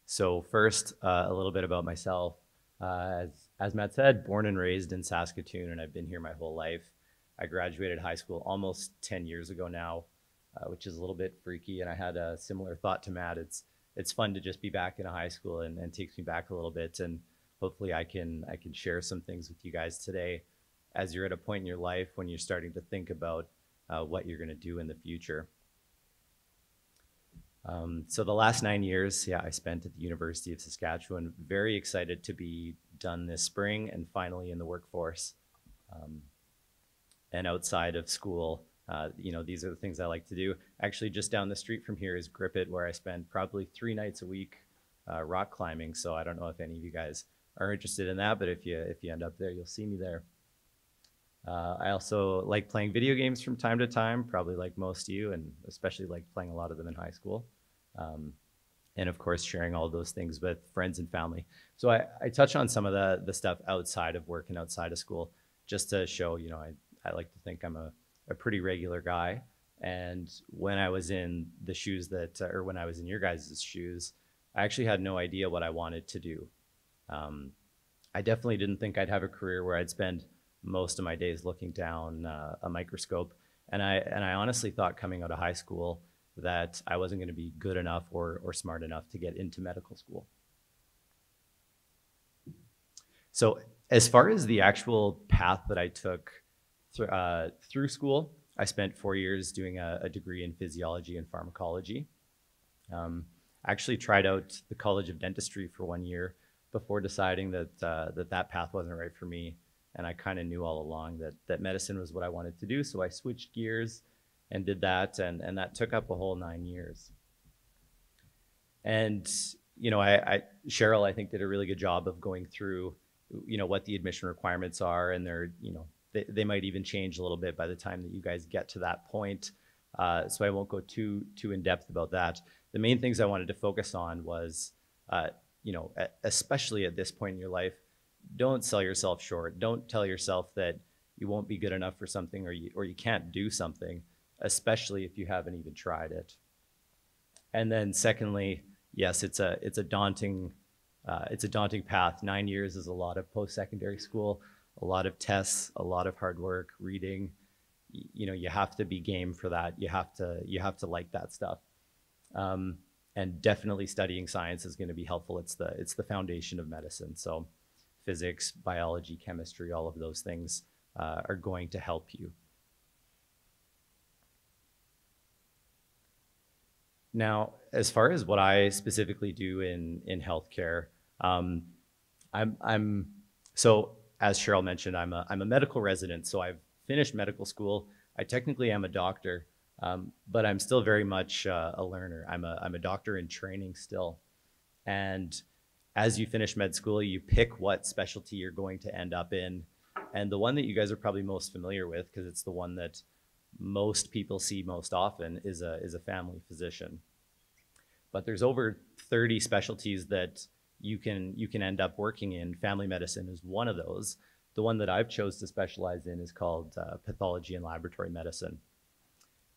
So first, a little bit about myself. As Matt said, born and raised in Saskatoon, and I've been here my whole life. I graduated high school almost 10 years ago now, which is a little bit freaky, and I had a similar thought to Matt. It's fun to just be back in a high school and takes me back a little bit, and hopefully I can share some things with you guys today as you're at a point in your life when you're starting to think about what you're going to do in the future. So the last 9 years, I spent at the University of Saskatchewan. Very excited to be done this spring and finally in the workforce. And outside of school, these are the things I like to do. Actually, just down the street from here is Grippet, where I spend probably 3 nights a week rock climbing. So I don't know if any of you guys are interested in that, but if you end up there, you'll see me there. I also like playing video games from time to time, probably like most of you, and especially like playing a lot of them in high school. And of course, sharing all those things with friends and family. So I touch on some of the stuff outside of work and outside of school, just to show, I like to think I'm a pretty regular guy. And when I was in the shoes when I was in your guys' shoes, I actually had no idea what I wanted to do. I definitely didn't think I'd have a career where I'd spend most of my days looking down a microscope. And I honestly thought coming out of high school that I wasn't going to be good enough or smart enough to get into medical school. So as far as the actual path that I took through school, I spent 4 years doing a degree in physiology and pharmacology. I actually tried out the College of Dentistry for 1 year before deciding that path wasn't right for me. And I kind of knew all along that medicine was what I wanted to do. So I switched gears and did that. And that took up a whole 9 years. And, Sherrill, I think, did a really good job of going through, what the admission requirements are. And they might even change a little bit by the time that you guys get to that point. So I won't go too in depth about that. The main things I wanted to focus on was, especially at this point in your life, don't sell yourself short. Don't tell yourself that you won't be good enough for something or you can't do something, especially if you haven't even tried it. And then secondly, yes, it's a daunting path. 9 years is a lot of post-secondary school, a lot of tests, a lot of hard work, reading. You have to be game for that. You have to like that stuff. And definitely studying science is going to be helpful. It's the foundation of medicine. So physics, biology, chemistry, all of those things are going to help you. Now, as far as what I specifically do in healthcare, so as Sherrill mentioned, I'm a medical resident. So I've finished medical school. I technically am a doctor, but I'm still very much a learner. I'm a doctor in training still, and as you finish med school, you pick what specialty you're going to end up in. And the one that you guys are probably most familiar with, because it's the one that most people see most often, is a family physician. But there's over 30 specialties that you can end up working in. Family medicine is one of those. The one that I've chose to specialize in is called pathology and laboratory medicine.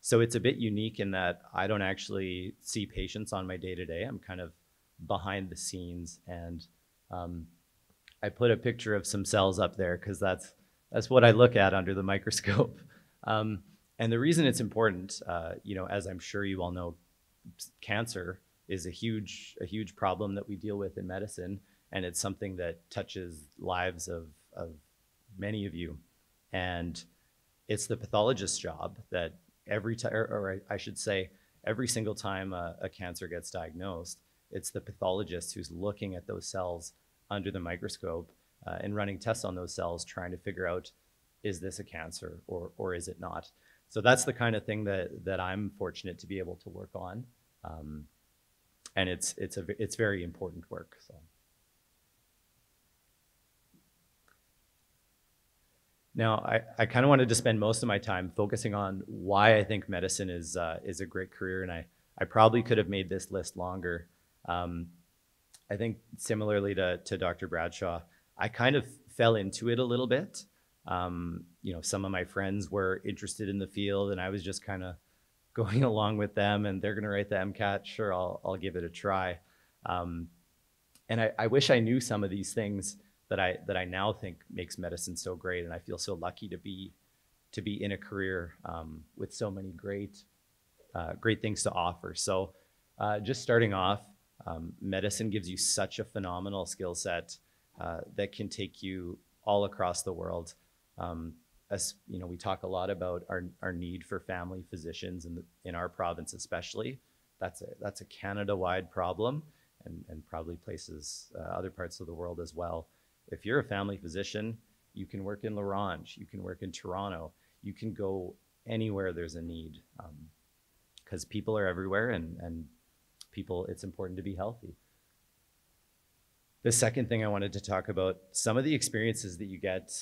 So it's a bit unique in that I don't actually see patients on my day-to-day. I'm kind of behind the scenes, and I put a picture of some cells up there because that's what I look at under the microscope. And the reason it's important, as I'm sure you all know, cancer is a huge problem that we deal with in medicine, and it's something that touches lives of many of you. And it's the pathologist's job that every time, or I should say, every single time a cancer gets diagnosed, it's the pathologist who's looking at those cells under the microscope and running tests on those cells, trying to figure out, is this a cancer or is it not? So that's the kind of thing that I'm fortunate to be able to work on. And it's very important work. So. Now, I kind of wanted to spend most of my time focusing on why I think medicine is a great career, and I probably could have made this list longer. I think similarly to Dr. Bradshaw, I kind of fell into it a little bit. You know, some of my friends were interested in the field, and I was just kind of going along with them, and they're going to write the MCAT. Sure, I'll give it a try. And I wish I knew some of these things that I now think makes medicine so great, and I feel so lucky to be in a career with so many great things to offer. So just starting off, medicine gives you such a phenomenal skill set that can take you all across the world. As you know, we talk a lot about our need for family physicians in our province, especially. That's a Canada-wide problem, and probably places other parts of the world as well. If you're a family physician, you can work in La Ronge, you can work in Toronto, you can go anywhere there's a need, because people are everywhere, and people, it's important to be healthy. The second thing I wanted to talk about, some of the experiences that you get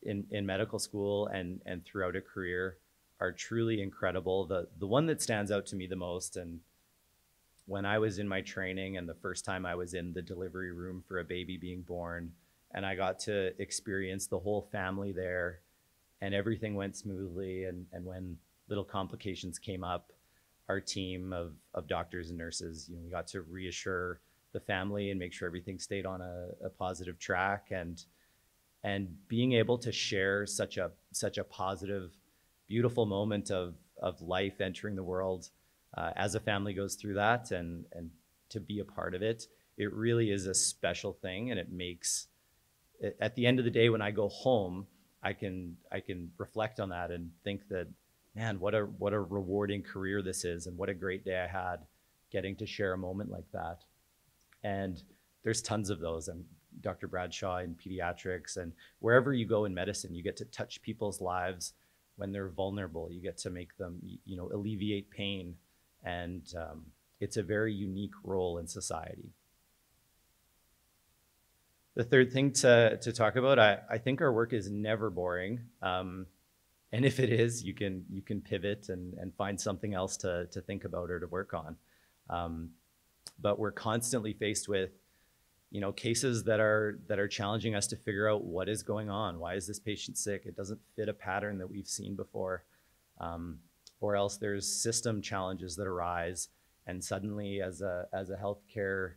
in medical school and throughout a career are truly incredible. The one that stands out to me the most, and when I was in my training and the first time I was in the delivery room for a baby being born, and I got to experience the whole family there, and everything went smoothly, and when little complications came up, our team of doctors and nurses, you know, we got to reassure the family and make sure everything stayed on a positive track, and being able to share such a positive, beautiful moment of life entering the world as a family goes through that, and to be a part of it, it really is a special thing. And it makes it, at the end of the day, when I go home, I can reflect on that and think that, man, what a rewarding career this is, and what a great day I had getting to share a moment like that. And there's tons of those. And Dr. Bradshaw in pediatrics, and wherever you go in medicine, you get to touch people's lives when they're vulnerable. You get to make them, you know, alleviate pain. And it's a very unique role in society. The third thing to talk about, I think our work is never boring. And if it is, you can pivot and find something else to think about or to work on. But we're constantly faced with, you know, cases that are challenging us to figure out what is going on. Why is this patient sick? It doesn't fit a pattern that we've seen before. Or else there's system challenges that arise, and suddenly as a healthcare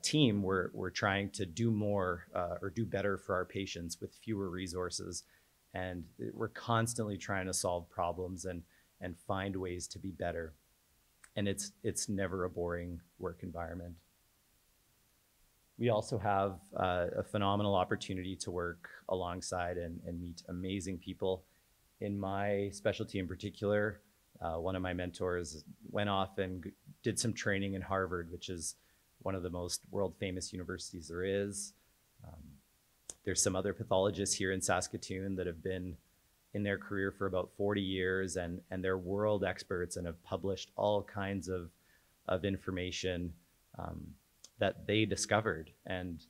team, we're trying to do more or do better for our patients with fewer resources, and we're constantly trying to solve problems and find ways to be better. And it's never a boring work environment. We also have a phenomenal opportunity to work alongside and meet amazing people. In my specialty in particular, one of my mentors went off and did some training in Harvard, which is one of the most world famous universities there is. There's some other pathologists here in Saskatoon that have been in their career for about 40 years, and they're world experts and have published all kinds of information that they discovered. And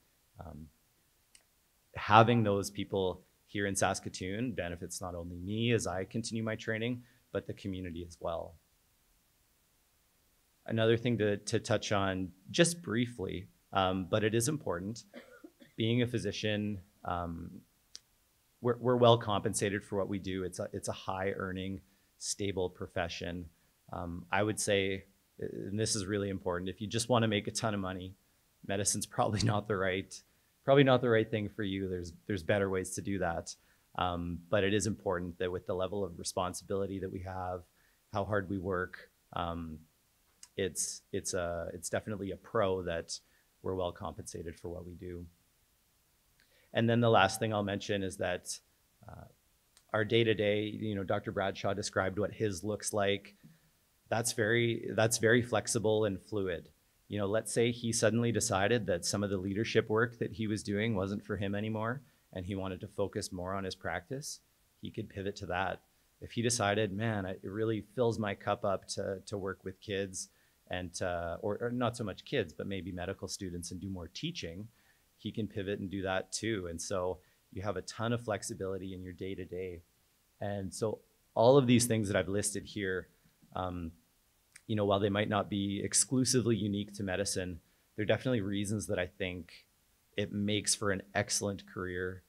having those people here in Saskatoon benefits not only me as I continue my training, but the community as well. Another thing to touch on just briefly, but it is important, being a physician, we're well compensated for what we do. It's a high earning, stable profession. I would say, and this is really important, if you just want to make a ton of money, medicine's probably not the right thing for you. There's better ways to do that. But it is important that with the level of responsibility that we have, how hard we work, It's definitely a pro that we're well compensated for what we do. And then the last thing I'll mention is that our day-to-day, Dr. Bradshaw described what his looks like. That's very flexible and fluid. Let's say he suddenly decided that some of the leadership work that he was doing wasn't for him anymore, and he wanted to focus more on his practice. He could pivot to that. If he decided, man, it really fills my cup up to work with kids and or not so much kids, but maybe medical students and do more teaching, he can pivot and do that too. And so you have a ton of flexibility in your day-to-day. And so all of these things that I've listed here, while they might not be exclusively unique to medicine, they're definitely reasons that I think it makes for an excellent career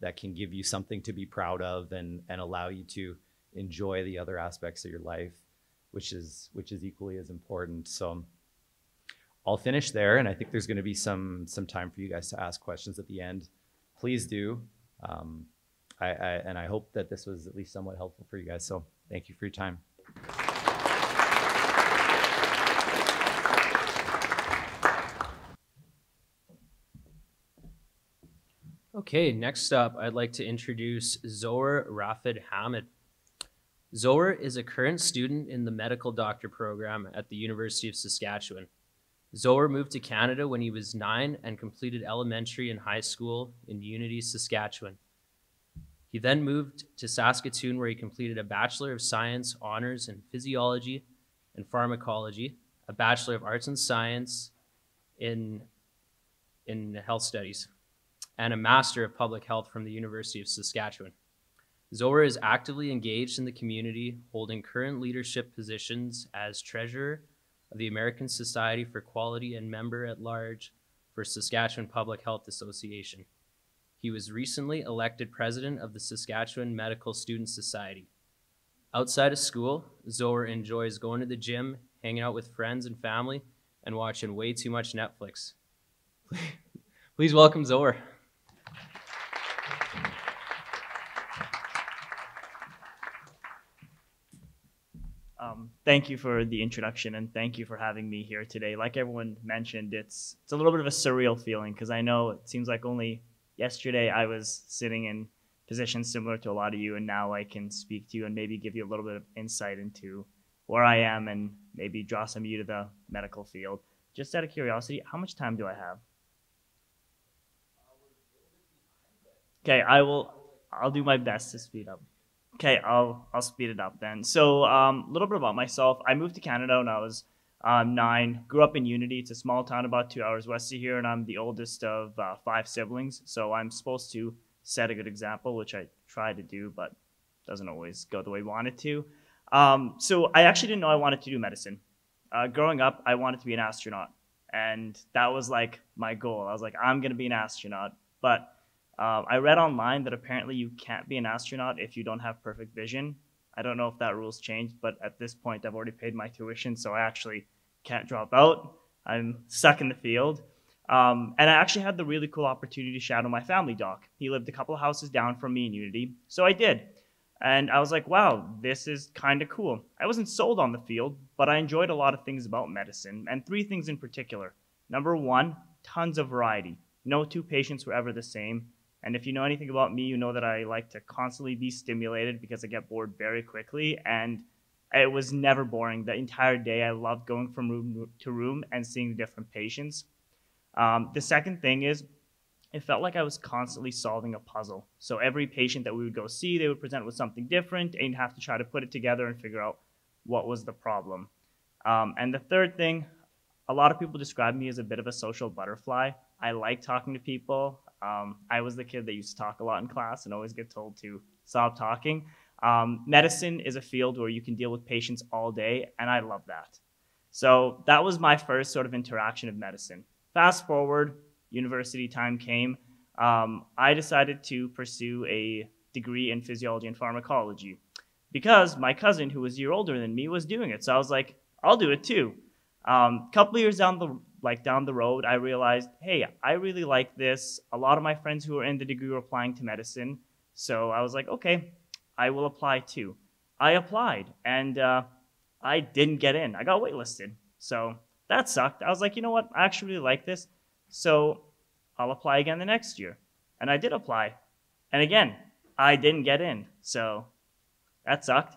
that can give you something to be proud of and allow you to enjoy the other aspects of your life, which is equally as important. So I'll finish there, and I think there's going to be some time for you guys to ask questions at the end. Please do. I hope that this was at least somewhat helpful for you guys. So thank you for your time. Okay, next up, I'd like to introduce Zoher Rafid-Hamed. Zoher is a current student in the medical doctor program at the University of Saskatchewan. Zoher moved to Canada when he was 9 and completed elementary and high school in Unity, Saskatchewan. He then moved to Saskatoon, where he completed a Bachelor of Science honors in Physiology and Pharmacology, a Bachelor of Arts and Science in Health Studies, and a Master of Public Health from the University of Saskatchewan. Zoher is actively engaged in the community, holding current leadership positions as Treasurer of the American Society for Quality and Member at Large for Saskatchewan Public Health Association. He was recently elected President of the Saskatchewan Medical Student Society. Outside of school, Zoher enjoys going to the gym, hanging out with friends and family, and watching way too much Netflix. Please welcome Zoher. Thank you for the introduction, and thank you for having me here today. Like everyone mentioned, it's a little bit of a surreal feeling, because I know it seems like only yesterday I was sitting in positions similar to a lot of you, and now I can speak to you and maybe give you a little bit of insight into where I am and maybe draw some of you to the medical field. Just out of curiosity, how much time do I have? Okay, I'll do my best to speed up. Okay, I'll speed it up then. So a little bit about myself. I moved to Canada when I was 9. Grew up in Unity. It's a small town about 2 hours west of here, and I'm the oldest of 5 siblings. So I'm supposed to set a good example, which I try to do, but doesn't always go the way we want it to. So I actually didn't know I wanted to do medicine. Growing up, I wanted to be an astronaut, and that was like my goal. I was like, I'm going to be an astronaut, but I read online that apparently you can't be an astronaut if you don't have perfect vision. I don't know if that rule's changed, but at this point I've already paid my tuition, so I actually can't drop out. I'm stuck in the field. And I actually had the really cool opportunity to shadow my family doc. He lived a couple of houses down from me in Unity, so I did. And I was like, wow, this is kind of cool. I wasn't sold on the field, but I enjoyed a lot of things about medicine, and 3 things in particular. Number 1, tons of variety. No 2 patients were ever the same. And if you know anything about me, you know that I like to constantly be stimulated because I get bored very quickly, and it was never boring. The entire day I loved going from room to room and seeing the different patients. The second thing is, it felt like I was constantly solving a puzzle. So every patient that we would go see, they would present with something different, and you'd have to try to put it together and figure out what was the problem. And the third thing, a lot of people describe me as a bit of a social butterfly. I like talking to people. I was the kid that used to talk a lot in class and always get told to stop talking. Medicine is a field where you can deal with patients all day, and I love that. So that was my first sort of interaction of medicine. Fast forward, university time came. I decided to pursue a degree in physiology and pharmacology because my cousin, who was a year older than me, was doing it. So I was like, I'll do it too. Couple of years down the road, I realized, hey, I really like this. A lot of my friends who were in the degree were applying to medicine. So I was like, okay, I will apply too. I applied, and I didn't get in. I got waitlisted. So that sucked. I was like, you know what? I actually really like this. So I'll apply again the next year. And I did apply. And again, I didn't get in. So that sucked.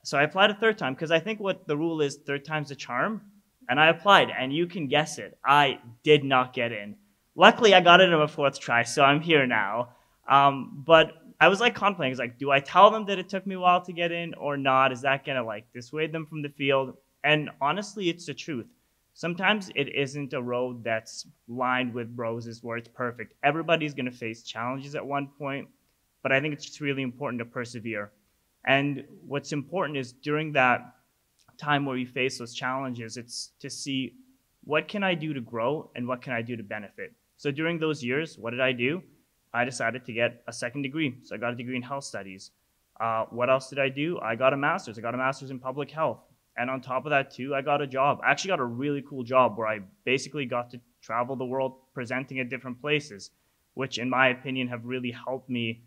So I applied a third time because I think what the rule is, third time's the charm. And I applied, and you can guess it. I did not get in. Luckily, I got it in my fourth try, so I'm here now. But I was like contemplating, I was like, do I tell them that it took me a while to get in or not? Is that gonna like dissuade them from the field? And honestly, it's the truth. Sometimes it isn't a road that's lined with roses where it's perfect. Everybody's gonna face challenges at one point, but I think it's just really important to persevere. And what's important is during that time where you face those challenges, it's to see what can I do to grow and what can I do to benefit. So during those years, what did I do? I decided to get a second degree. So I got a degree in health studies. What else did I do? I got a master's. I got a master's in public health. And on top of that too, I got a job. I actually got a really cool job where I basically got to travel the world presenting at different places, which in my opinion have really helped me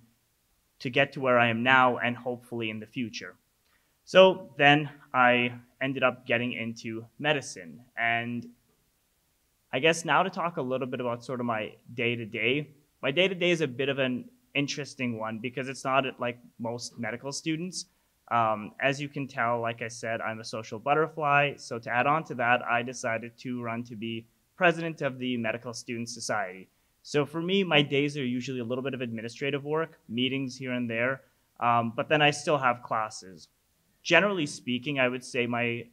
to get to where I am now and hopefully in the future. So then I ended up getting into medicine. And I guess now to talk a little bit about sort of my day-to-day. My day-to-day is a bit of an interesting one because it's not like most medical students. As you can tell, like I said, I'm a social butterfly. So to add on to that, I decided to run to be president of the Medical Student Society. So for me, my days are usually a little bit of administrative work, meetings here and there, but then I still have classes. Generally speaking, I would say my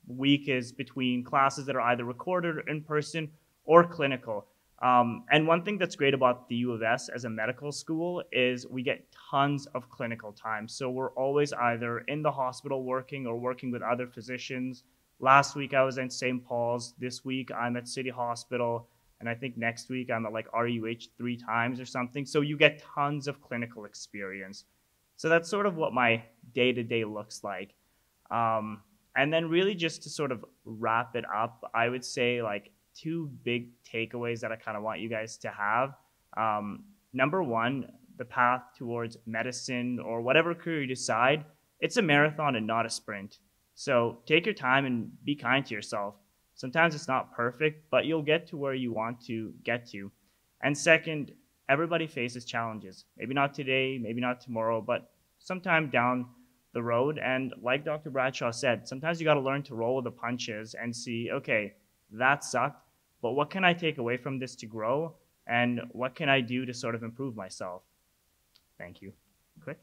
week is between classes that are either recorded or in person or clinical. And one thing that's great about the U of S as a medical school is we get tons of clinical time. So we're always either in the hospital working or working with other physicians. Last week I was in St. Paul's. This week I'm at City Hospital. And I think next week I'm at like RUH 3 times or something. So you get tons of clinical experience. So that's sort of what my day-to-day looks like. And then really just to sort of wrap it up, I would say like 2 big takeaways that I kind of want you guys to have. Number one, the path towards medicine or whatever career you decide, it's a marathon and not a sprint. So take your time and be kind to yourself. Sometimes it's not perfect, but you'll get to where you want to get to. And second, everybody faces challenges. Maybe not today, maybe not tomorrow, but sometime down the road. And like Dr. Bradshaw said, sometimes you got to learn to roll with the punches and see, okay, that sucked, but what can I take away from this to grow? And what can I do to sort of improve myself? Thank you. Quick.